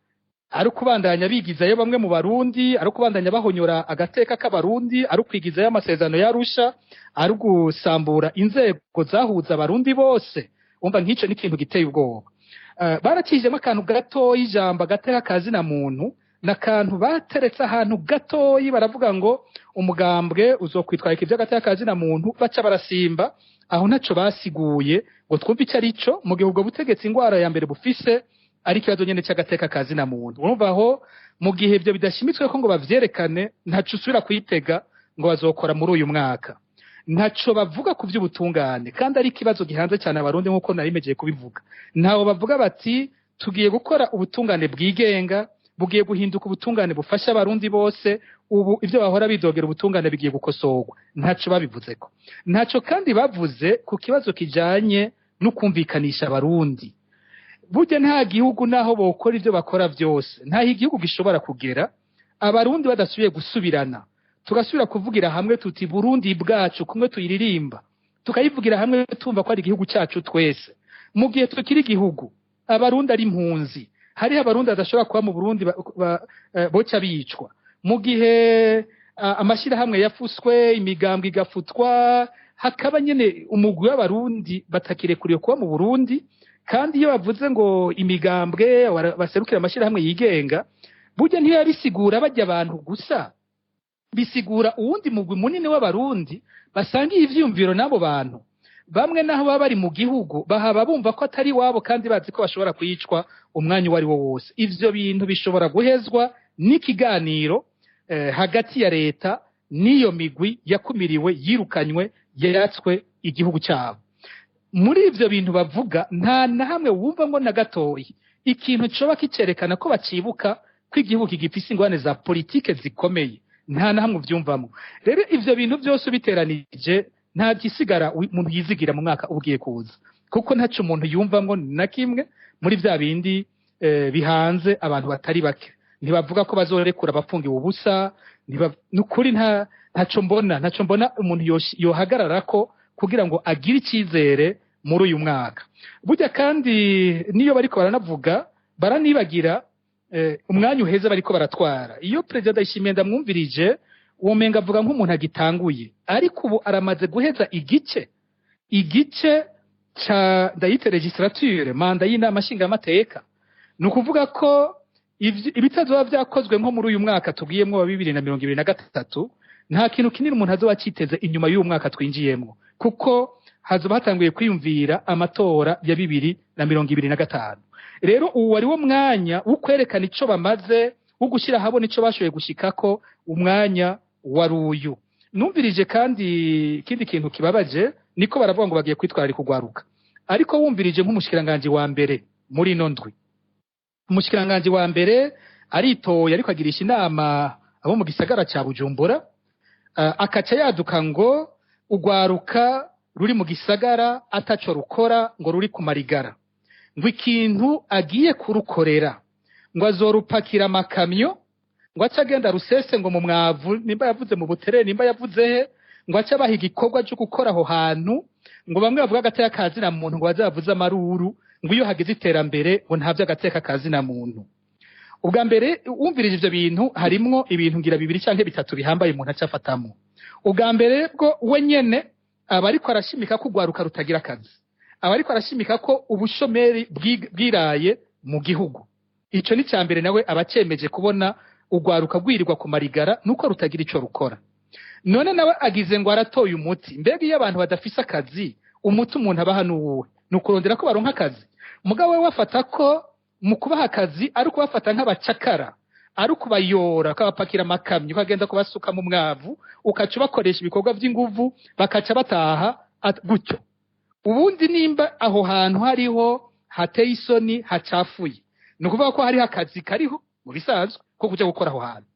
[SPEAKER 3] ari kubandanya bigizayo bamwe mu barundi ari kubandanya bahonyora agateka k'abarundi ari kwigizayo amasezerano yarusha ari gusambura inzego zahuza abarundi bose umva nk'ico n'ikintu giteye ubwoba barakijemo akantu gato y'ijambo agateka kazina muntu nakantu bateretse ahantu gatoyi baravuga ngo umugambwe uzokwitwarika iby'agateka kazina muntu baca barasimba aho ntaco basiguye ngo twumve icyo ari cyo mu gihe ubwo butegetsi ingwara ya mbere bufise ari ikibazo nyene cy'agateka kazina muntu urumva aho mu gihe ibyo bidashimitswe ko ngo bavyerekane ntaco usubira kuyitega ngo bazokora muri uyu mwaka ntaco bavuga ku by'ubutungane kandi ari ikibazo gihanze cyane abarundi nk'uko narimegeye kubivuga ntaho bavuga bati tugiye gukora ubutungane bwigenga bugiye guhinduka ubutungane bufasha abarundi bose ubu ivyo bahora bidogera ubutungane bigiye gukosorwa ntaco babivuzeko ntaco kandi bavuze ku kibazo kijanye no kumvikanisha abarundi burya nta gihugu naho bokora ivyo bakora byose nta igihugu gishobora kugera abarundi badasubiye gusubirana tugasubira kuvugira hamwe tuti Burundi bwacu kumwe tuyiririmba tukayivugira hamwe tumva ko ari igihugu cyacu twese mu gihe tukiri igihugu abarundi ari impunzi hari abarundi badashobora kuba mu Burundi boca bicwa mu gihe amashirahamwe yafuswe imigambwe igafutwa hakaba nyene umugwi w'abarundi batakirekuriye kuba mu Burundi kandi iyo bavuze ngo imigambwe baserukira amashirahamwe yigenga burya ntiyabisigura bajya abantu gusa bisigura uwundi mugwi munini w'abarundi basangiye ivyumviro n'abo bantu bamwe naho baba bari mu gihugu bahaba bumva ko atari wabo kandi bazi ko bashobora kwicwa umwanya wari wo wose ivyo bintu bishobora guhezwa n'ikiganiro hagati ya leta n'iyo migwi yakumiriwe yirukanywe yatswe igihugu cyabo muri ivyo bintu bavuga nta na hamwe wumva ngo na gatoyi ikintu coba kicerekana ko bacibuka ko igihugu gifise ingwane za politike zikomeye nta na hamwe uvyumvamo rero ivyo bintu byose biteranije nta gisigara umuntu yizigira mu mwaka ugiye kuza kuko ntaco umuntu yumvamwo na kimwe muri vya bindi bihanze abantu batari bake ntibavuga ko bazorekura abapfungiwe ubusa, nukuri ntaco mbona umuntu yohagarara ko kugira ngo agire icyizere muri uyu mwaka. Burya kandi niyo bariko baranavuga baranibagira umwanya uheze bariko baratwara. Iyo Perezida Ndayishimiye ndamwumvirije womenga avuga nk'umuntu agitanguye, ariko ubu aramaze guheza igice ca ndayite legislature, manda y'inama nshingamateka. Ni ukuvuga ko ibitazoba vyakozwe nko muri uyu mwaka tugiyemwo wa 2023 nta kintu kinini umuntu azoba citeze inyuma y'uyu mwaka twinjiyemwo, kuko hazoba hatanguye kwiyumvira amatora ya 2025. Rero ubu wari wo mwanya wo kwerekana ico bamaze, wo gushira habona ico bashoboye gushikako. Umwanya wari uyu. Numvirije kandi ikindi kintu kibabaje niko baravuga ngo bagiye kwitwara kugwaruka, ariko wumvirije nk'umushikiranganje wa mbere muri ino ndwi, umushikiranganje wa mbere aritoye ariko agirisha inama abo mu gisagara ca Bujumbura, akaca yaduka ngo ugwaruka ruri mu gisagara ataco rukora ngo ruri ku marigara, ngo ikintu agiye kurukorera ngo azorupakira amakamyo, ngo aca agenda rusese ngo mu mwavu, nimba yavuze mu butere, nimba yavuze he, ngo aca baha igikorwa cyo gukora aho hantu, ngo bamwe bavuga agateka kazina muntu ngo bazavuze amaruru, ngo iyo hageze iterambere ngo ntavyo agateka kazina muntu. Ubwa mbere wumvirije ivyo bintu harimwo ibintu ngira 2 canke 3 bihambaye umuntu acafatamo. Ubwa mbere bwo we nyene aba ariko arashimika ko ugwaruka rutagira akazi, aba ariko arashimika ko ubushomeri bwiraye mu gihugu. Ico ni cyambere nawe abacemeje kubona ugwaruka bwirirwa ku marigara nuko rutagira ico rukora. None nawe agize ngo aratoye umuti. Mbega iyo abantu badafise akazi, umuti umuntu abaha nuwe nukurondera ko baronka akazi. Mugabo we wafata ko mu kubaha akazi ari kubafata nk'abacakara, ari kubayora kabapakira amakamyo ukagenda kubasuka mu mwavu, ukaca bakoresha ibikorwa by'inguvu bakaca bataha gutyo. Ubundi nimba aho hantu hariho hateye isoni hacafuye, nukuvuga ko hari akazi kariho mu bisanzwe ko kuja gukora aho hantu.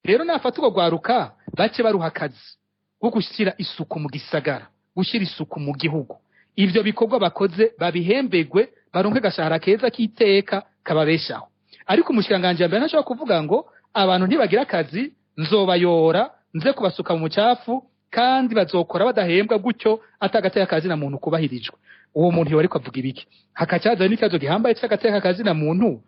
[SPEAKER 3] Rero nafata uko gwaruka bace baruha akazi wo gushira isuku mu gisagara, gushira isuku mu gihugu. Ivyo bikorwa bakoze babihembegwe, baronke gashahara keza kiteka kababeshaho. Ariko umushikiranganje mbere ntashobora kuvuga ngo abantu ntibagira akazi, nzobayora nze kubasuka mu mucafu kandi bazokora badahembwa gutyo atagateka kazi na muntu kubahirijwe. Uwo muntu yo ariko avuga ibiki? Hakacaza n'ikazo gihambaye cy'agateka kazi na muntu.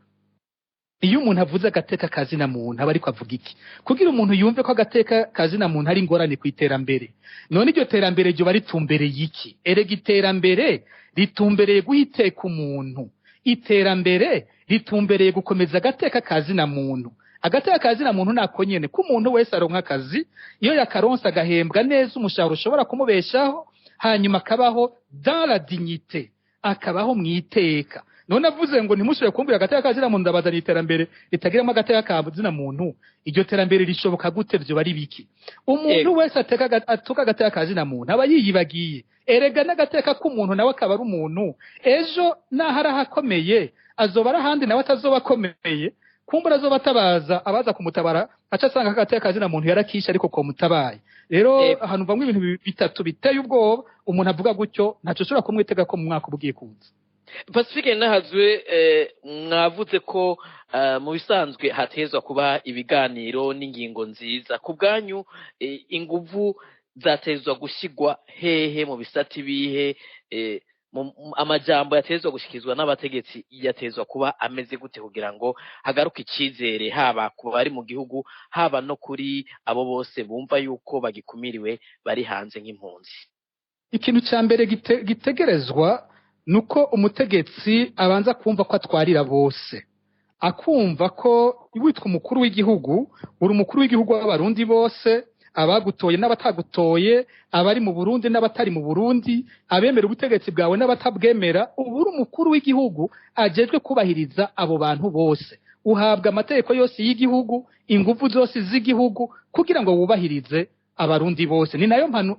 [SPEAKER 3] Iyo umuntu avuze agateka kazi na muntu aba ariko avuga iki? Kugira umuntu yumve ko agateka kazi na muntu ari ingorane ku iterambere. None iryo terambere ryo baritumbereye iki? Erega iterambere ritumbereye guhiteka umuntu. Iterambere ritumbereye gukomeza agateka kazi na muntu. Agateka kazi na muntu nako nyene ko umuntu wese aronka akazi, iyo yakaronsa agahembwa neza umushahara ushobora kumubeshaho, hanyuma akabaho dans la dignité, akabaho mwiteka. None avuze ngo ntimushobore kumbira agateka kazi na muntu ndabazana iterambere ritagiramo agateka kazi na muntu, iryo terambere rishoboka gute? Byo bari biki? Umuntu wese atuka agateka kazi na muntu aba yiyibagiye. Erega n'agateka k'umuntu nawe akaba ari umuntu, ejo nahara hakomeye azoba arahandi nawe atazoba akomeye, kumbura azoba atabaza abaza kumutabara aca asanga agateka kazi na muntu yarakisha ariko ko mutabaye. Rero ahantu mvamwe ibintu bitatu biteye ubwoba, umuntu avuga gutyo ntaco ushobora kumwitega ko mu mwaka ubugiye kuza.
[SPEAKER 1] Pacifique Nahazwe, mwavuze ko mu bisanzwe hatezwa kuba ibiganiro n'ingingo nziza. Ku bwanyu inguvu zatezwa gushigwa hehe mu bisati bihe, amajambo yatezwa gushikizwa n'abategetsi yatezwa kuba ameze gute kugira ngo hagaruke icizere haba ku bari mu gihugu haba no kuri abo bose bumva yuko bagikumiriwe bari hanze nk'impunzi?
[SPEAKER 3] Ikintu cya mbere gitegerezwa nuko umutegetsi abanza kumva ko atwarira bose, akumva ko witwa umukuru w'igihugu uri umukuru w'igihugu w'abarundi bose, abagutoye n'abatagutoye, abari mu Burundi n'abatari mu Burundi, abemera ubutegetsi bwawe n'abatabwemera. Uburi umukuru w'igihugu ajejwe kubahiriza abo bantu bose, uhabwa amategeko yose y'igihugu, ingufu zose z'igihugu kugira ngo wubahirize abarundi bose.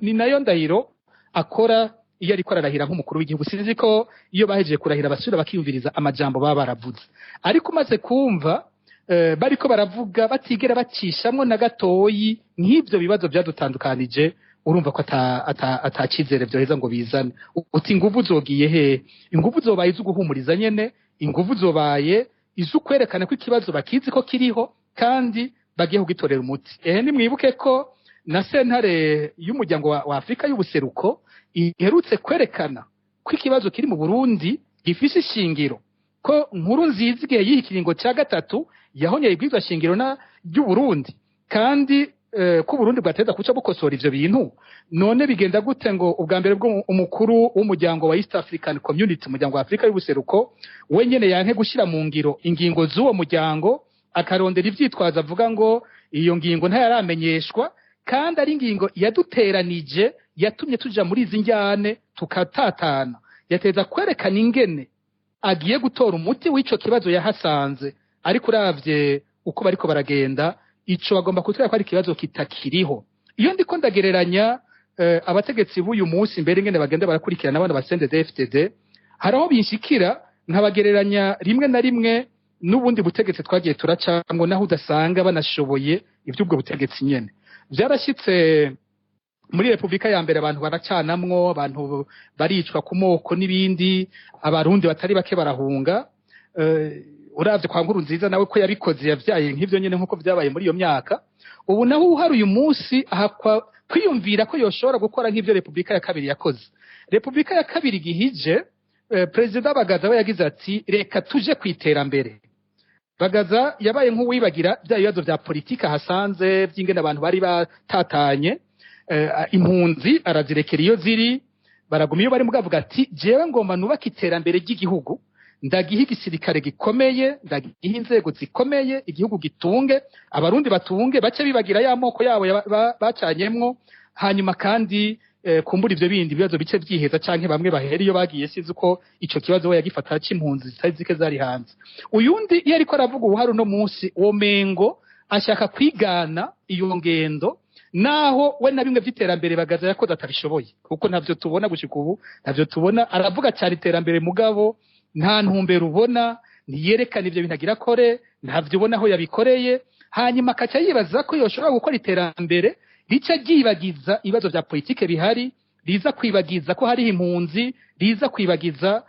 [SPEAKER 3] Ni nayo ndahiro akora iyo ariko ararahira nk'umukuru w'igihugu. Sinzi ko iyo bahejeje kurahira basubira bakiyumviriza amajambo baba baravuze, ariko umaze kumva bariko baravuga batigera bacishamwe na gatoyi nk'ibyo bibazo byadutandukanije, urumva ko atacizere byoheza ngo bizane. Uti inguvu zogiye he? Inguvu zobaye izo guhumuriza nyene, inguvu zobaye izo kwerekana ko ikibazo bakizi ko kiriho kandi bagiye kugitorera umuti. Nimwibuke ko na sentare y'umuryango wa Afrika y'ubuseruko iherutse kwerekana ko ikibazo kiri mu Burundi gifise ishingiro, ko nkuru nziza igihe yiha ikiringo cya gatatu yahonyeye ibwirizwa shingiro ry'u Burundi, kandi ko Burundi bwateza kuca bukosora ivyo bintu. None bigenda gute ngo ubwa mbere bwo umukuru w'umuryango wa East African Community, umuryango wa Afrika y'ubuseruko, wenyene yanke gushira mu ngiro ingingo z'uwo muryango, akarondera ivyitwaza avuga ngo iyo ngingo ntayaramenyeshwa, kandi ari ingingo yaduteranije yatumye tuja muri izi njyane tukatatana. Yateza kwerekana ingene agiye gutora umuti w'ico kibazo yahasanze, ariko uravye uko bariko baragenda ico bagomba kutwera ko ari kibazo kitakiriho. Iyo ndiko ndagereranya abategetsi b'uyu munsi mbere ingene bagenda barakurikirana abana ba CNDD-FDD, haraho binshikira nkabagereranya rimwe na rimwe n'ubundi butegetsi twagiye turacamwo, naho udasanga banashoboye ivy'ubwo butegetsi nyene. Vyarashitse muri Republika ya mbere abantu baracanamwo, abantu baricwa ku moko n'ibindi, abarundi batari bake barahunga. Uravye kwa nkuru nziza nawe ko yabikoze yavyaye nk'ivyo nyene nkuko vyabaye muri iyo myaka. Ubu naho uhari uyu munsi kwiyumvira ko yoshobora gukora nk'ivyo Republika ya kabiri yakoze. Republika ya kabiri gihije, President Bagaza we yagize ati reka tuje kwiterambere. Bagaza yabaye nk'uwibagira bya bibazo vya politika hasanze vy'ingene abantu bari batatanye, impunzi arazirekera iyo ziri, baraguma iyo bari mugavuga ati jewe ngomba nubaka iterambere ry'igihugu, ndagiha igisirikare gikomeye, ndagiha inzego zikomeye, igihugu gitunge, abarundi batunge, bace bibagira ya moko yabo bacanyemwo, hanyuma kandi kumbura ivyo bindi bibazo bice vyiheza canke bamwe bahera iyo bagiye, sinzi uko ico kibazo we yagifata c'impunzi zitari zike zari hanze. Uyundi iyo ariko aravuga ubuhari uno munsi womengo ashaka kwigana iyo ngendo, naho we na bimwe vy'iterambere Bagaza yakoze atabishoboye, kuko ntavyo tubona gushika ubu, ntavyo tubona. Aravuga cyane iterambere mugabo nta ntumbero ubona, ntiyerekana ivyo bintu agira kore, ntavyo ubona aho yabikoreye, hanyuma akaca yibaza ko yoshobora gukora iterambere rica ryibagiza ibibazo vya politike bihari, riza kwibagiza ko hariho impunzi, riza kwibagiza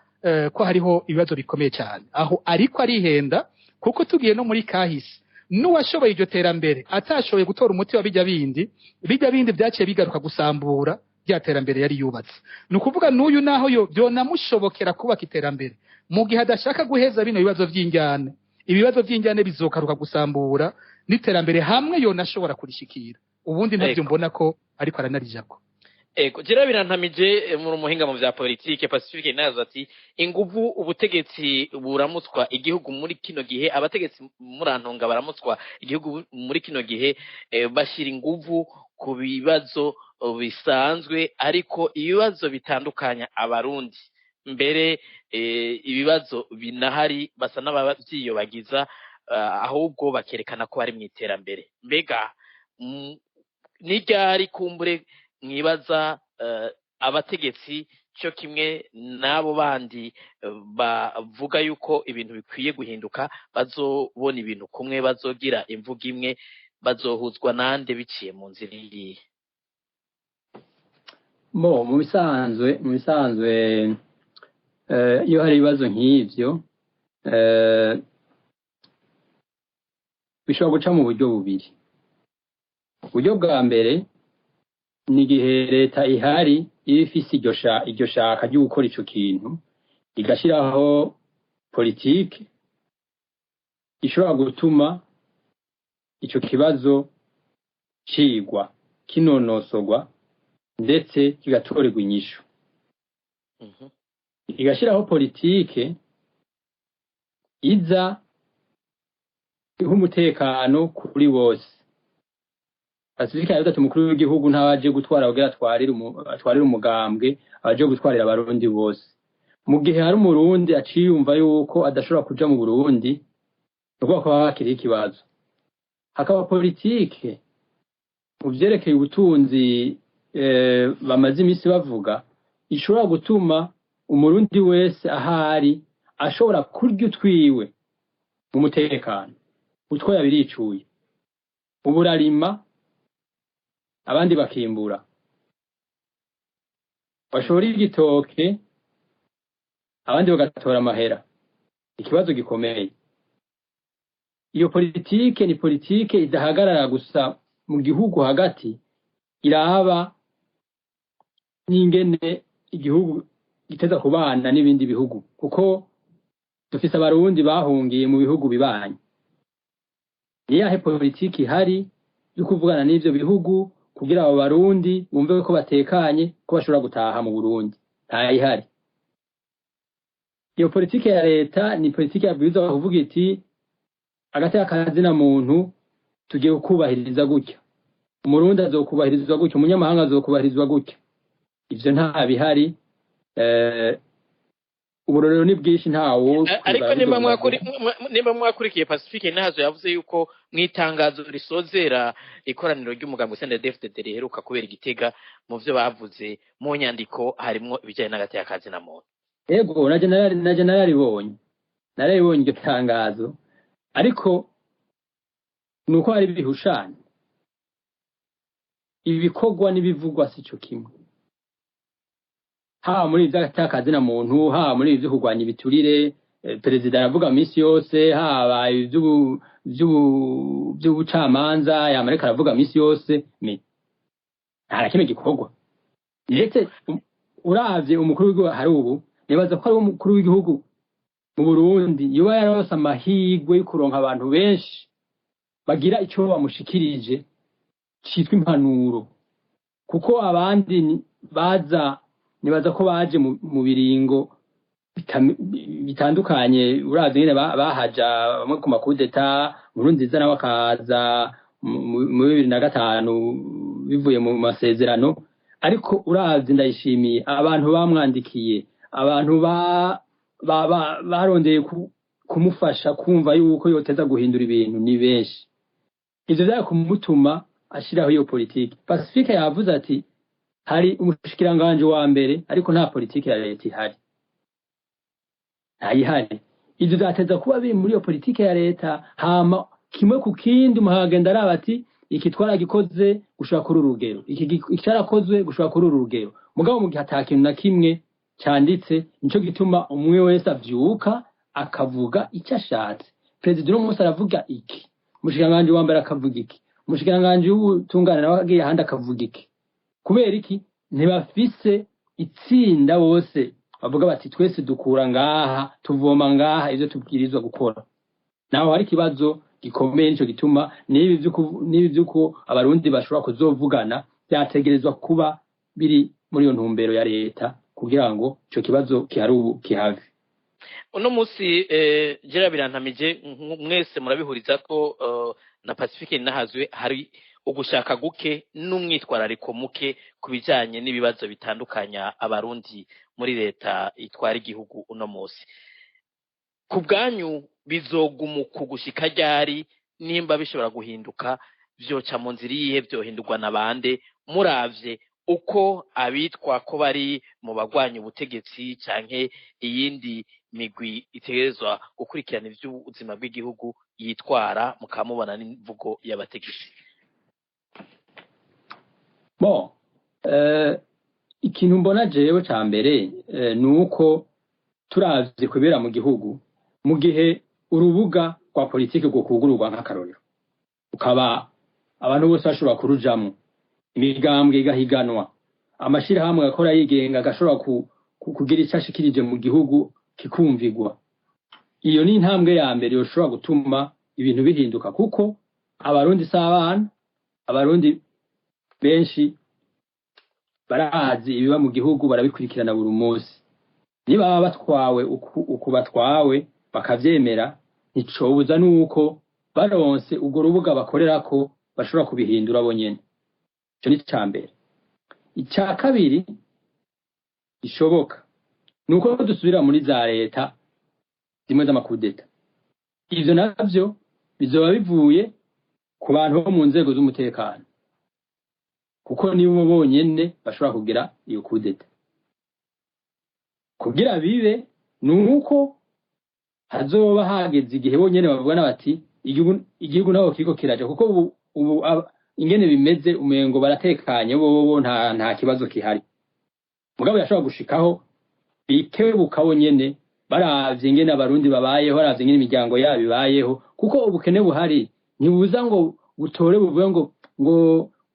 [SPEAKER 3] ko hariho ibibazo bikomeye cyane. Aho ariko arihenda, kuko tugiye no muri kahise n'uwashoboye iryo terambere atashoboye gutora umuti wa bijya bindi byaciye bigaruka gusambura rya terambere yari yubatse. Ni ukuvuga n'uyu naho yo byonamushobokera kubaka iterambere, mu gihe adashaka guheza bino bibazo vy'injyane, ibibazo vy'injyane bizokaruka gusambura n'iterambere hamwe yonashobora kurishikira. Ubundi ntavyo mbona ko ariko aranarijako.
[SPEAKER 1] Jera birantamije mu muhinga mu vya politike Pacifique nazo ati inguvu ubutegetsi buramutswa igihugu muri kino gihe, abategetsi murantonga baramutswa igihugu muri kino gihe, bashira inguvu ku bibazo bisanzwe, ariko ibibazo bitandukanya abarundi mbere ibibazo binahari basa n'abavyiyobagiza, ahubwo bakerekana ko bari mu iterambere. Mbega n'iryari kumbure mwibaza abategetsi cyo kimwe n'abo bandi bavuga yuko ibintu bikwiye guhinduka, bazobona ibintu kumwe, bazogira imvuga imwe, bazohuzwa nande biciye mu nzira iyi?
[SPEAKER 2] Mu bisanzwe iyo hari ibibazo nk'ivyo bishobora guca mu buryo bubiri. Uburyo bwa mbere ni igihe leta ihari iba ifise iryo shaka ryo gukora ico kintu, igashiraho politike ishobora gutuma ico kibazo cigwa, kinonosorwa, ndetse kigatorerwa inyishu. Igashiraho politike iza iha umutekano kuri bose. Pacifique yavuze ati umukuru w'igihugu ntabaje gutwara kugira atwarire umugambwe, abaje gutwarira abarundi bose. Mu gihe hari umurundi aciyumva yuko adashobora kuja mu Burundi, nuko haba hakiriho ikibazo. Hakaba politike mu vyerekeye ubutunzi bamaze imisi bavuga, ishobora gutuma umurundi wese ahari ashobora kurya utwiwe mu mutekano, utwo yabiricuye. Uburarima abandi bakimbura, bashora igitoke abandi bagatora amahera. Ikibazo gikomeye. iyo politike ni politike idahagarara gusa mu gihugu hagati, iraba n'ingene igihugu giteza kubana n'ibindi bihugu, kuko dufise abarundi bahungiye mu bihugu bibanye. Niyahe politiki ihari yo kuvugana n'ivyo bihugu kugira abo barundi bumve ko batekanye ko bashobora gutaha mu Burundi? Ntayihari. Iyo politiki ya leta ni politiki yabwirizwa kuvuga iti agateka kazina muntu tugiye kubahiriza gutya, umurundi azokubahirizwa gutya, umunyamahanga azokubahirizwa gutya. Ivyo nta bihari. Uburorero ni bwinshi ntawo.
[SPEAKER 1] Ariko nimba mwakurikiye Pacifique Nahazo yavuze yuko mwitangazo risozera ikoraniro ry'umugambi CNDD-FDD riheruka kubera Igitega, mu vyo bavuze mu nyandiko harimo ibijanye n'agateka kazina muntu.
[SPEAKER 2] Yego na generali bonye narabibonye iryo tangazo, ariko nuko hari bihushana ibikorwa n'ibivugwa sico kimwe. Ha muri ivy'agatakazi na muntu, ha muri ivyo kurwanya ibiturire, perezida aravuga minsi yose, haba ivy'ubucamanza yamareka aravuga minsi yose, nta kimwe gikorwa. Ndetse uravye umukuru w'igihugu hari ubu, nibaza ko ari umukuru w'igihugu mu Burundi yoba yarose amahirwe yo kuronka abantu benshi bagira ico bamushikirije citwa impanuro, kuko abandi baza nibaza ko baje mu biringo bitandukanye. Uravye nyene bahaja bamwe ku makudeta, Nkurunziza nawe akaza mu 2005 bivuye mu masezerano. Ariko uravye Ndayishimiye abantu bamwandikiye, abantu barondeye kumufasha kumva yuko yoteza guhindura ibintu ni benshi. Ivyo vyari kumutuma ashiraho iyo politiki. Pacifique yavuze ati hari umushikiranganje wa mbere ariko nta politiki ya leta ihari. Ntayihari. Ivyo zateza kuba biri muri iyo politiki ya leta, hama kimwe ku kindi umuhagenda araba ati iki twaragikoze gushaka kuri urugero, iki cyarakozwe gushaka kuri urugero. Mugabo mu gihe atakintu na kimwe cyanditse, nico gituma umwe wese avyuka akavuga icyo ashatse. President n'umunsi aravuga iki, umushikiranganje wa mbere akavuga iki, umushikiranganje w'ubutungane nawe agiye ahandi akavuga iki. Kubera iki? Ntibafise itsinda bose bavuga bati twese dukura ngaha tuvoma ngaha ivyo tubwirizwa gukora. Naho hari kibazo gikomeye nico gituma nibi vyuko abarundi bashobora kuzovugana byategerezwa kuba biri muri iyo ntumbero ya leta kugira ngo ico kibazo kihave.
[SPEAKER 1] Uno musi Gerard Birantamije mwese murabihuriza ko na Pacifique Nahazwe hari ugushaka guke n'umwitwarariko muke kubijanye n'ibibazo bitandukanya abarundi muri leta itwara igihugu uno musi. Kubwanyu bizogumuka gushika ryari? Nimba bishobora guhinduka vyoca mu nzira iyihe, vyohindurwa nabande muravye uko abitwa ko bari mu bagwanya ubutegetsi canke iyindi migwi itegerezwa gukurikirana ivy'ubuzima bw'igihugu yitwara, mukamubona n'imvugo y'abategetsi?
[SPEAKER 2] Ikintu mbona jewe ca mbere nuko turavye kubera mu gihugu, mu gihe urubuga rwa politiki rwo kugururwa nk'akarorero, ukaba abantu bose bashobora kurujamwo, imigambwe igahiganwa, amashirahamwe akora yigenga agashobora kugira icyo ashikirije mu gihugu kikumvigwa. Iyo ni intambwe ya mbere yoshobora gutuma ibintu bihinduka, kuko abarundi s'abana, abarundi benshi barazi ibiba mu gihugu, barabikurikirana buri munsi. Niba batwawe uku batwawe bakavyemera, nticobuza nuko baronse ubwo rubuga bakorerako bashobora kubihindura bonyene. Ico ni cambere. Icya kabiri ishoboka nuko dusubira muri za leta zimwe z'amakudeta. Ivyo navyo bizoba bivuye ku bantu bo mu nzego z'umutekano, kuko nibo bonyene bashobora kugira iyo kudeta. Kugira bibe nuko hazoba hageze igihe bonyene bavugana bati igihugu naho kiriko kiraje, kuko ubu ingene bimeze umengo baratekanye bo nta kibazo kihari. Mugabo yashobora gushikaho bikebuka bonyene baravye ingene abarundi babayeho, baravye ingene imiryango yabo ibayeho, kuko ubukene buhari ntibuza ngo butore buvuye ngo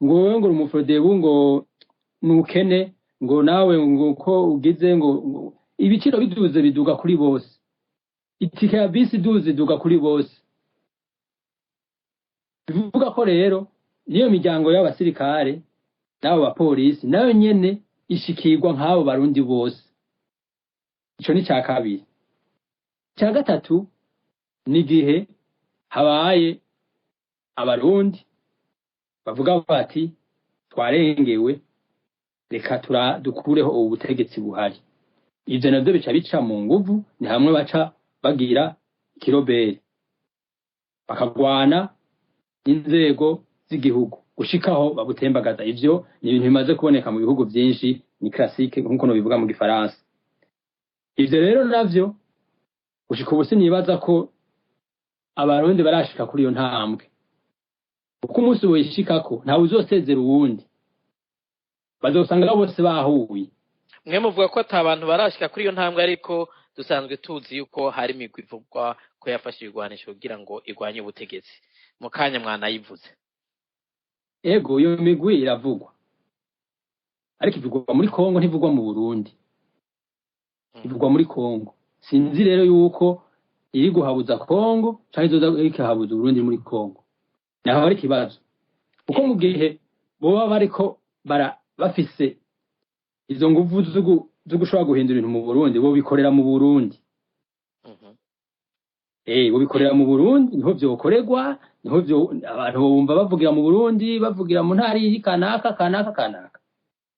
[SPEAKER 2] wowe ngo umufrodebu ngo nukene ngo nawe ngo ko ugize ngo ibiciro biduze biduga kuri bose, itike ya bisi duze iduga kuri bose. Bivuga ko rero niyo miryango y'abasirikare n'abo bapolisi nayo nyene ishikirwa nk'abo barundi bose. Ico ni ca kabiri. Ca gatatu ni gihe habaye abarundi bavuga bati twarengewe, reka dukureho ubu butegetsi buhari. Ivyo navyo bica bica mu nguvu, ni hamwe baca bagira kiroberi bakagwana inzego z'igihugu gushikaho babutembagaza. Ivyo ni ibintu bimaze kuboneka mu bihugu byinshi, ni classique nkuko no bivuga mu gifaransa. Ivyo rero navyo gushika ubu sinibaza ko abarundi barashika kuri iyo ntambwe, kuko umunsi wishikako ntawe uzosezera uwundi, bazosanga bose bahuye.
[SPEAKER 1] Mwe muvuga ko atabantu barashika kuri iyo ntambwe, ariko dusanzwe tuzi yuko hari imigwi ivugwa ko yafashe ibigwanisho kugira ngo igwanye ubutegetsi. Mu kanya mwanayivuze.
[SPEAKER 2] Ego iyo migwi iravugwa, ariko ivugwa muri Kongo ntivugwa mu Burundi. Ivugwa muri Kongo. Sinzi rero yuko iri guhabuza Kongo cyangwa izoza ikahabuza Burundi muri Kongo. Naho hari kibazo, kuko mu gihe boba bariko bafise izo nguvu zo gushobora guhindura ibintu mu Burundi, bo bikorera mu Burundi. Bo bikorera mu Burundi, niho vyokorerwa, niho abantu bumva bavugira mu Burundi, bavugira mu ntari kanaka.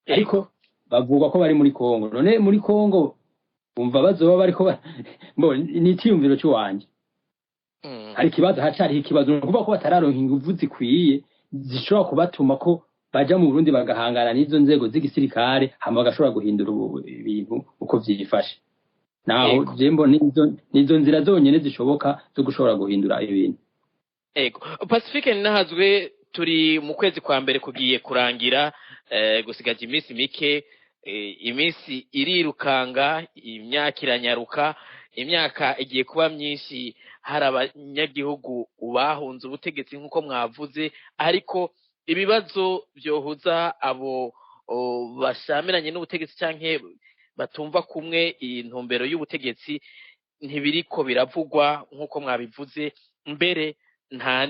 [SPEAKER 2] Ariko bavuga ko bari muri Kongo. None muri Kongo bumva bazoba bariko ni itiyumviro cy'uwanje. Hari kibazo, hacari ikibazo, no kuvuga ko batararonka inguvu zikwiye zishobora kubatuma ko baja mu Burundi bagahangana n'izo nzego z'igisirikare, hama bagashobora guhindura ibintu uko vyifashe. Naho jembo nizo nzira zonyene zishoboka zo gushobora guhindura ibintu.
[SPEAKER 1] Ego Pacifique ninahazwe, turi mu kwezi kwa mbere kugiye kurangira, gusigaje iminsi mike, iminsi irirukanga, imyaka iranyaruka, imyaka igiye kuba myinshi. Hari abanyagihugu bahunze ubutegetsi nk'uko mwavuze, ariko ibibazo byohuza abo bashamiranye n'ubutegetsi canke batumva kumwe intumbero y'ubutegetsi ntibiriko biravugwa nk'uko mwabivuze. Mbere nta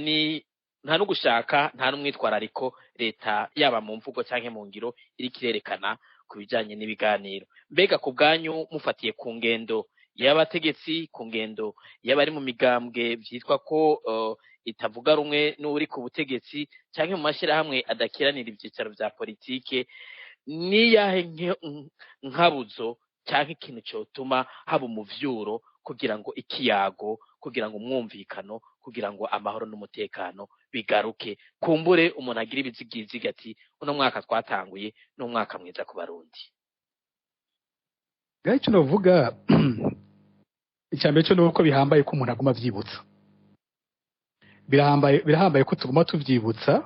[SPEAKER 1] no gushaka, nta n'umwitwarariko leta yaba mu mvugo canke mu ngiro iri kirerekana ku bijanye n'ibiganiro. Mbega ku bwanyu mufatiye ku ngendo y'abategetsi, ku ngendo y'abari mu migambwe vyitwa ko itavuga rumwe n'uri ku butegetsi canke mu mashirahamwe adakiranira ivyicaro vya politike, niyahe nkabuzo canke ikintu cyotuma haba umuvyuro kugira ngo ikiyago, kugira ngo umwumvikano, kugira ngo amahoro n'umutekano bigaruke, kumbure umuntu agira ibizigiziga ati uno mwaka twatanguye n'umwaka mwiza ku Barundi?
[SPEAKER 3] Gacho novuga icyambere cyo nuko bihambaye ko umuntu aguma vyibutsa, birahambaye ko tuguma tuvyibutsa,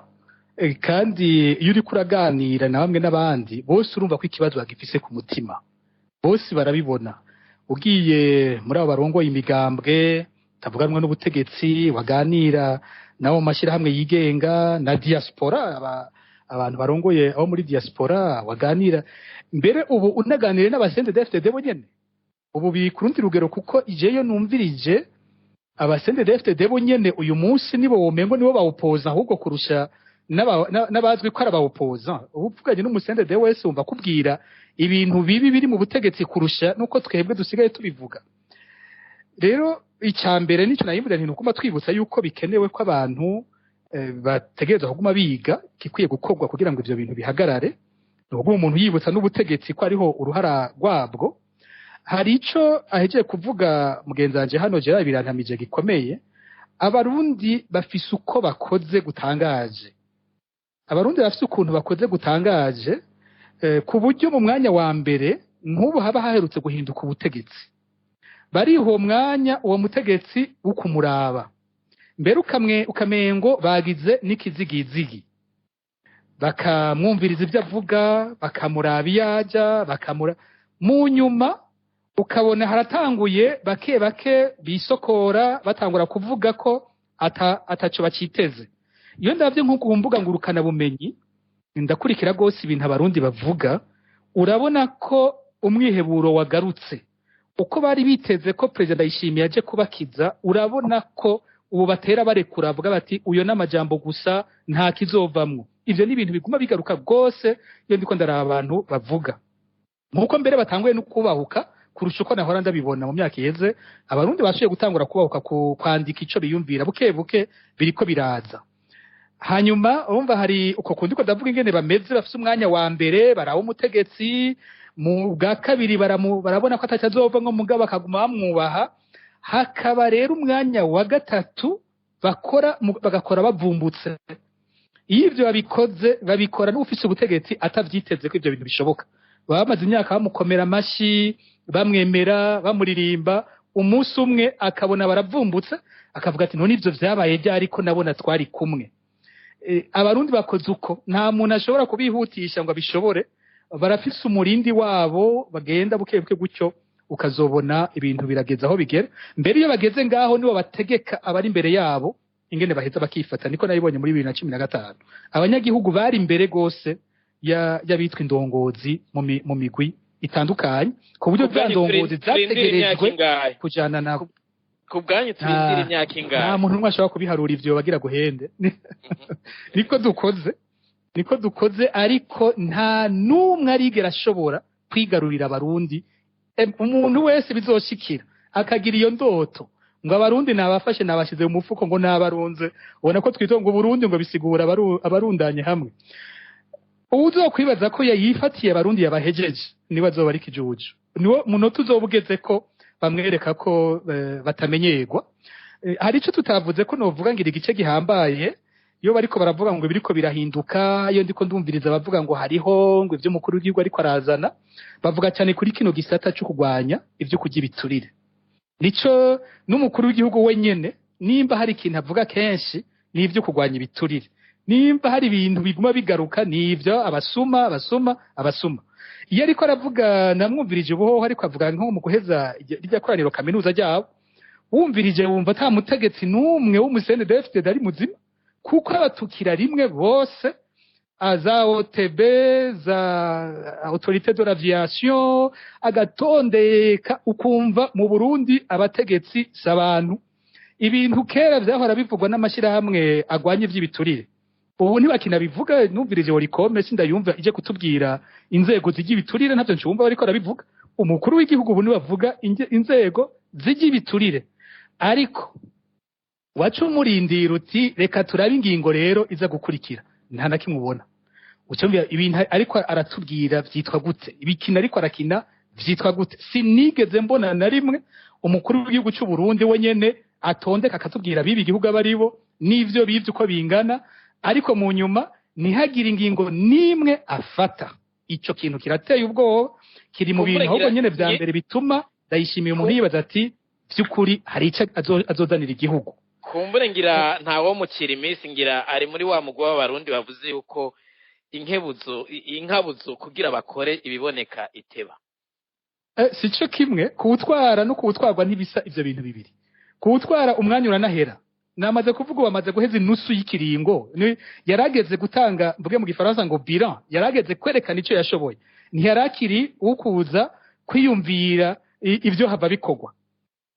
[SPEAKER 3] kandi iyo uri kuraganira na bamwe n'abandi bose urumva ko ikibazo bagifise ku mutima, bose barabibona. Ugiye muri abo barongoye imigambwe tavuganwa n'ubutegetsi, waganira nabo mashirahamwe yigenga na diaspora, abantu barongoye abo muri diaspora waganira, mbere ubu unaganire n'abasende DFDD bo nyene. Ubu bikurundi rugero, kuko ijeyo numvirije abasende DFDD bo nyene uyu munsi nibo womengo nibo bawupoza ahubwo kurusha n'abazwi ko arabawupoza. Ubu vuganye n'umusende de wese umva kubwira ibintu bibi biri mu butegetsi kurusha nuko twebwe dusigaye tubivuga. Rero icyambere nico nayivuga nti nukuma twibutsa yuko bikenewe ko abantu bategereza kuguma biga kikwiye gukorwa kugira ngo ivyo bintu bihagarare. Nubwo umuntu yibutsa n'ubutegetsi ko ariho uruhara rwabwo. Hari ico ahejeje kuvuga mugenzi wanje hano Gerard birantamije gikomeye. Abarundi bafise uko bakoze gutangaje. Abarundi bafise ukuntu bakoze gutangaje, ku buryo mu mwanya wa mbere nk'ubu haba haherutse guhinduka ubutegetsi, bariho mwanya uwo mutegetsi ukumuraba, mbere ukamengo bagize n'ikizigizigi, bakamwumviriza ibyo avuga, bakamuraba iyaja, mu nyuma ukabona haratanguye bake bisokora batangura kuvuga ko ataco bakiteze. Iyo ndavye nko ku mbuga ngurukana bumenyi ndakurikira gose ibintu abarundi bavuga, urabona ko umwiheburo wagarutse. Uko bari biteze ko President Ndayishimiye aje kubakiza, urabona ko ubu batera barekura avuga bati uyo n'amajambo gusa nta kizovamwo. Ivyo ni ibintu biguma bigaruka gose iyo ndiko ndaraba abantu bavuga. Nkuko mbere batanguye no kubahuka kurusha uko nahora ndabibona mu myaka iheze, abarundi bashoboye gutangura kubahuka kwandika ico biyumvira buke buke biriko biraza. Hanyuma urumva hari uko kundi ko ndavuga ingene bameze, bafise umwanya wa mbere barawo umutegetsi, mu bwa kabiri barabona ko atacazova nko mugabo akaguma bamwubaha, hakaba rero umwanya wa gatatu bagakora bavumbutse. Iyo ivyo babikora n'ufise ubutegetsi atavyiteze ko ivyo bintu bishoboka. Bamaze imyaka bamukomera amashi, bamwemera, bamuririmba, umunsi umwe akabona baravumbutse, akavuga ati none ivyo vyabaye ryari ko nabona twari kumwe. Abarundi bakoze uko, nta muntu ashobora kubihutisha ngo abishobore, barafise umurindi wabo bagenda buke buke gutyo, ukazobona ibintu birageza aho bigera. Mbere iyo bageze ngaho nibo bategeka abari imbere yabo ingene baheza bakifata. Niko nabibonye muri 2015 abanyagihugu bari imbere gose y'abitwa indongozi mu migwi itandukanye, ku buryo bwa ndongozi zategerejwe kujana nabo.
[SPEAKER 1] Kubwanyu turindira imyaka ingahe?
[SPEAKER 3] Nta muntu umwe ashobora kubiharura ivyo bagira guhende. Niko dukoze ariko nta numwe arigera ashobora kwigarurira abarundi. Umuntu wese bizoshikira akagira iyo ndoto ngo abarundi nabafashe nabashize mu mufuko ngo nabarunze, ubona ko twitonga uburundi ngo bisigura abarundanye hamwe. Uzokwibaza ko yifatiye abarundi yabahejeje niba azoba ari kijuju, niwo munota uzobugeze ko bamwereka ko batamenyerwa. Hari ico tutavuze ko novuga ngira igice gihambaye, iyo bariko baravuga ngo biriko birahinduka, iyo ndiko ndumviriza bavuga ngo hariho ngo ivyo mukuru w'igihugu ariko arazana, bavuga cyane kuri kino gisata cyo kugwanya ivyo kujya ibiturire. Nico n'umukuru w'igihugu wenyene nimba hari ikintu avuga kenshi ni ivyo kugwanya ibiturire. Nimba hari ibintu biguma bigaruka ni ivyo abasuma. Iyo ariko aravuga namwumvirije ubuho ariko avuga nko mu guheza irya koraniro kaminuza ryabo, wumvirije wumva ata mutegetsi numwe w'umusene DFT ari muzima, kuko abatukira rimwe bose za OTB, za autorité de l'aviation, agatondeka ukumva mu Burundi abategetsi s'abantu. Ibintu kera vyahora bivugwa n'amashirahamwe agwanye ivy'ibiturire, ubu ntibakina bivuga. Numvirije Orikome sindayumva ije kutubwira inzego z'igibiturire, ntavyo ncumva bariko arabivuga. Umukuru w'igihugu ubu nibavuga inzego z'igibiturire, ariko wacu umurindira uti reka turabe ingingo rero iza gukurikira, nta na kimwe ubona. Ucumvira ibintu ariko aratubwira vyitwa gute, ibikina ariko arakina vyitwa gute. Sinigeze mbona na rimwe umukuru w'igihugu cy'u Burundi wenyene atondeka akatubwira bibi igihugu abaribo n'ivyo bivye uko bingana, ariko mu nyuma ntihagira ingingo nimwe afata. Ico kintu kirateye ubwoba, kiri mu bintu ahubwo nyene vya mbere bituma Ndayishimiye umuntu yibaza ati vy'ukuri hari ico azozanira igihugu.
[SPEAKER 1] Kumbure ngira ntawo mukira iminsi, ngira ari muri wa mugwa w'abarundi bavuze yuko inkabuzo kugira bakore ibiboneka iteba.
[SPEAKER 3] Sico kimwe kuwutwara no kuwutwarwa ntibisa ivyo bintu bibiri. Kuwutwara umwanya uranahera, namaze kuvuga bamaze guheza inusu y'ikiringo, yarageze gutanga mvuge mu gifaransa ngo bilan, yarageze kwerekana ico yashoboye, ntiyarakiri ukuza kwiyumvira ivyo hava bikogwa.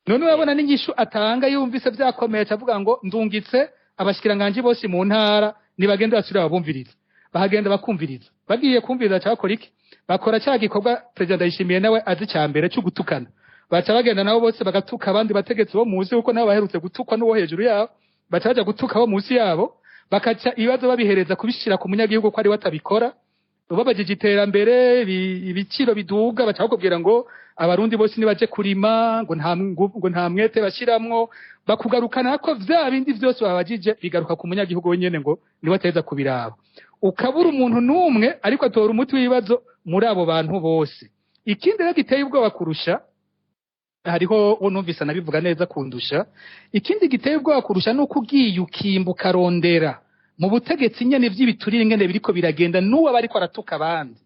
[SPEAKER 3] None urabona n'ingishu atanga yumvise vyakomeye avuga ngo ndungitse abashikiranganje bose mu ntara nibagenda basubira babumviriza, bahagenda bakumviriza. Bagiye kumviriza cyakora iki, bakora cya gikorwa President Ndayishimiye nawe azi cyambere cyo gutukana. Baca bagenda nabo bose bagatuka abandi bategetsi bo muzi uko nabo baherutse gutukwa n'uwo hejuru yabo, baca baja gutuka bo muzi yabo, bakaca ibibazo babihereza kubishira ku munyagihugu ko ari watabikora. Ubabajije iterambere ibiciro biduga, baca bakubwira ngo abarundi bose nibaje kurima ngo nta mwete bashiramwo, bakugarukana ko vya bindi vyose babajije bigaruka ku munyagihugu wenyene ngo niwe ateza kubiraba. Ukabura umuntu numwe ariko atora umuti w'ibibazo muri abo bantu bose. Ikindi rero giteye ubwoba kurusha, hariho numvise nabivuga neza kundusha, ikindi giteye ubwoba kurusha nuko ugiye ukimbuka rondera mu butegetsi nyene vy'ibiturire ngene biriko biragenda n'uwo bariko aratuka abandi,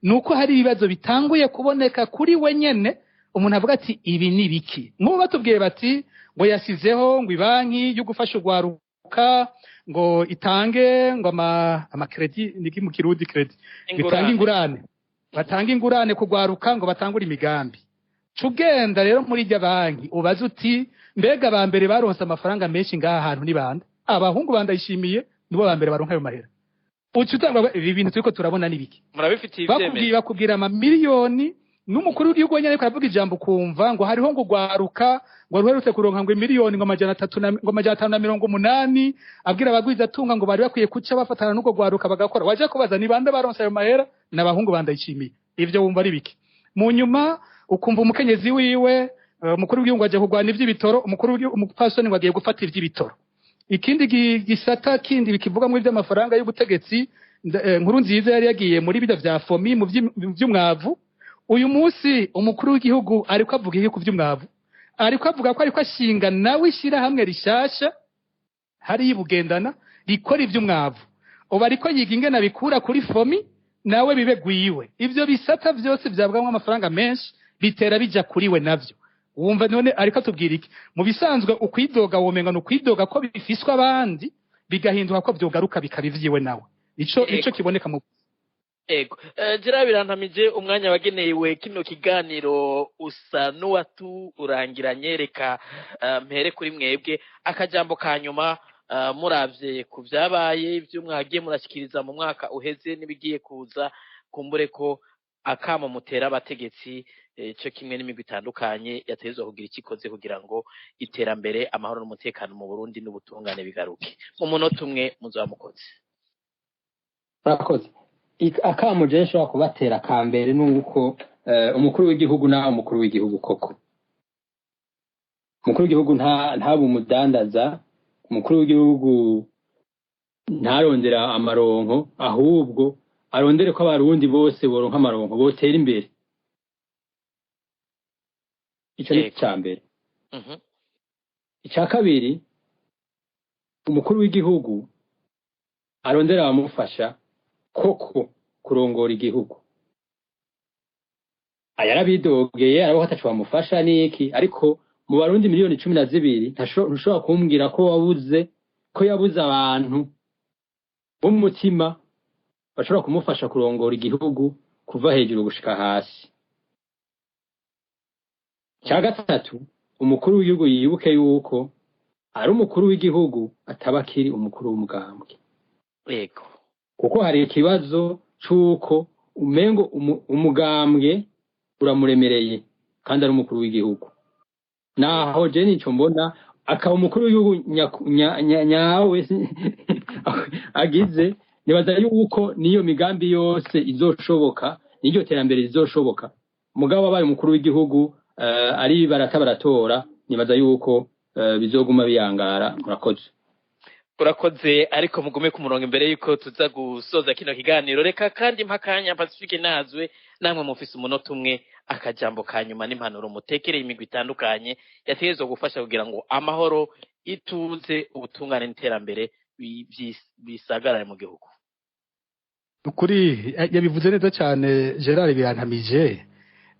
[SPEAKER 3] nuko hari ibibazo bitanguye kuboneka kuri we nyene. Umuntu avuga ati ibi ni biki, nk'ubu batubwiye bati ngo yasizeho ngo ibanki yo gufasha urwaruka ngo itange ngo amakredi niki mu kirundi kredi itange ingurane batanga ingurane kugwaruka ngo batangure imigambi cugenda rero muri irya banki ubaza uti mbega abambere baronse amafaranga menshi ngaha hantu ni bande abahungu bandayishimiye nibo bambere baronka ayo mahera ucutanga ibi bintu turiko turabona nibiki
[SPEAKER 1] murabifitiye ivyemeza
[SPEAKER 3] bakubwira ama miliyoni n'umukuru w'igihugu nyene ariko aravuga ijambo kumva ngo hariho ngo gwaruka ngo ruherutse kuronka ngo miliyoni ngo 580 abwira abagwiza tunga ngo bari bakwiye kuca bafatana n'uko gwaruka bagakora waje kubaza ni bande baronse ayo mahera n'abahungu bandayishimiye ivyo wumva ari biki mu nyuma ukumva umukenyezi wiwe umukuru w'igihugu aje kugwana ivy'ibitoro umupfasoni ngo agiye gufata ivy'ibitoro ikindi gisata kindi bikivuga mu ivy'amafaranga y'ubutegetsi nkuru nziza yari yagiye muri bida vya fomi mu vy'umwavu uyu munsi umukuru w'igihugu ariko avuga iki ku vy'umwavu ariko avuga ko ariko ashinga nawe ishira hamwe rishasha hari ibugendana rikora ivy'umwavu ubu ariko yiga ingena bikura kuri fomi nawe bibe gwiwe ivyo bisata vyose vyabwamwe amafaranga menshi bitera bija kuri we navyo wumva none ariko atubwira iki mu bisanzwe ukwidoga womenga no kwidoga ko bifiswa abandi bigahinduka ko byogaruka bikabivyiwe nawe ico kiboneka mu
[SPEAKER 1] ego jira birantamije umwanya wagenewe kino kiganiro usa n'uwatu urangiranye reka mpere kuri mwebwe akajambo kanyuma muravye ku vyabaye ivy'umwagiye murashikiriza mu mwaka uheze nibigiye kuza kumbure ko akamo mutera abategetsi cyo kimwe n'imigwi itandukanye yatezwe kugira ikikoze kugira ngo iterambere amahoro n'umutekano mu Burundi n'ubutungane bigaruke mu munota umwe muzamukoze
[SPEAKER 2] murakoze akamo je nshobora kubatera kambere nuko umukuru w'igihugu na umukuru w'igihugu koko umukuru w'igihugu ntabu umudandaza umukuru w'igihugu ntarondera amaronko ahubwo arondere ko abarundi bose boronka amaronko botera imbere ico ni cyambere icya kabiri umukuru w'igihugu arondera abamufasha koko kurongora igihugu ayarabidogeye arabo hatacu bamufasha niki ariko mu barundi miliyoni 12 ntushobora kumbwira ko yabuze abantu b'umutima bashobora kumufasha kurongora igihugu kuva hejuru gushika hasi cya gatatu umukuru w'igihugu yibuke yuko ari umukuru w'igihugu atabakiri umukuru w'umugambwe
[SPEAKER 1] yego
[SPEAKER 2] kuko hari ikibazo cyuko umengo umugambwe uramuremereye kandi ari umukuru w'igihugu naho je nico mbona akaba umukuru w'igihugu nyawe agize nibaza yuko niyo migambi yose izoshoboka n'iryo terambere rizoshoboka mugabo abaye umukuru w'igihugu ari baratora nibaza yuko bizoguma biyangara murakoze
[SPEAKER 1] urakoze ariko mugume ku murongo imbere yuko tuza gusoza kino kiganiro reka kandi mpakanya Pacifique nazwe namwe mufise umunota umwe akajambo kanyuma n'impanuro mutekereye imigwi itandukanye yategezwe gufasha kugira ngo amahoro ituze ubutungane n'iterambere bisagarare mu gihugu
[SPEAKER 3] ukuri yabivuze neza cyane Gerard birantamije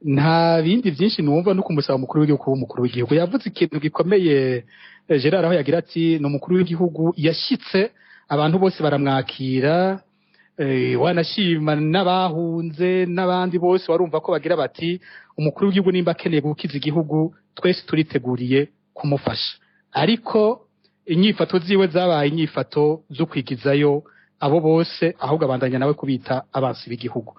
[SPEAKER 3] nta bindi byinshi numva no kumusaba umukuru w'igihugu w'umukuru w'igihugu yavuze ikintu gikomeye Gerard aho yagira ati no mukuru w'igihugu yashitse abantu bose baramwakira wanashima n'abahunze n'abandi bose warumva ko bagira bati umukuru w'igihugu nimba akeneye gukiza igihugu twese turiteguriye kumufasha ariko inyifato ziwe zabaye inyifato zo kwigizayo abo bose ahubwo abandanya nawe kubita abansi b'igihugu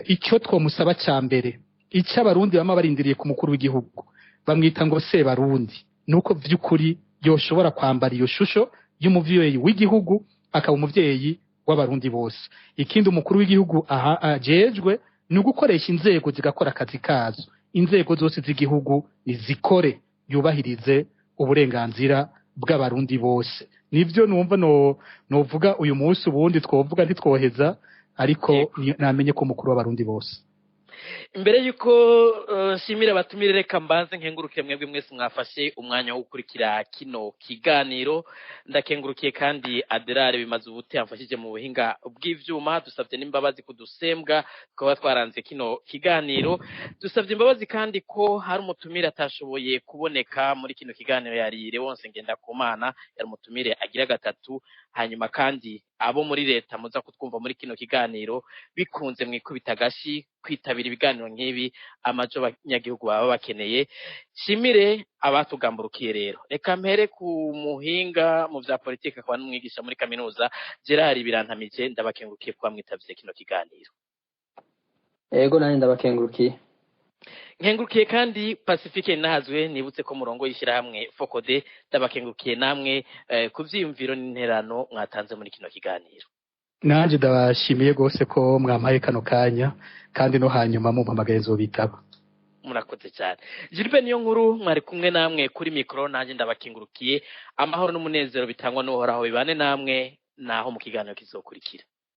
[SPEAKER 3] icyo twomusaba cyambere icyo abarundi bama barindiriye ku mukuru w'igihugu bamwita ngo se barundi nuko vy'ukuri yoshobora kwambara iyo shusho y'umuvyeyi w'igihugu akaba umuvyeyi w'abarundi bose ikindi umukuru w'igihugu ajejwe ni ugukoresha inzego zigakora akazi kazo inzego zose z'igihugu nizikore yubahirize uburenganzira bw'abarundi bose nivyo numva novuga uyu munsi ubundi twovuga ntitwoheza ariko namenye ko umukuru w'abarundi bose
[SPEAKER 1] imbere yuko nshimira abatumire reka mbanze nkengurukiye mwebwe mwese mwafashe umwanya wo gukurikira kino kiganiro ndakengurukiye kandi Aderare bimaze ubute yamfashije mu buhinga bw'ivyuma dusavye n'imbabazi kudusembwa twaba twaranze kino kiganiro dusavye imbabazi kandi ko hari umutumire atashoboye kuboneka muri kino kiganiro yari Leonce Ngendakumana yari umutumire agira gatatu hanyuma kandi abo muri leta muza kutwumva muri kino kiganiro bikunze mwikubita gashi kwitabira ibiganiro nk'ibi amajo abanyagihugu baba bakeneye shimire abatugamburukiye rero reka mpere ku muhinga mu vya politike kwa n'umwigisha muri kaminuza Gerard Birantamije ndabakengurukiye kwa mwitavye kino kiganiro
[SPEAKER 2] ego nani ndabakengurukiye
[SPEAKER 1] nkengurukiye kandi Pacifique Nahazwe nibutse ko murongo yishira hamwe Fokode ndabakengurukiye namwe kuvyiyumviro n'interano mwatanze muri kino kiganiro
[SPEAKER 3] nanje ndabashimiye gose ko mwampaye kano kanya kandi no hanyuma mu mpamagaye zobitaba
[SPEAKER 1] murakoze cyane Gilbert niyo nkuru mwari kumwe namwe kuri mikro nanje ndabakengurukiye amahoro n'umunezero bitangwa n'uhoraho bibane namwe naho mu kiganiro kizokurikira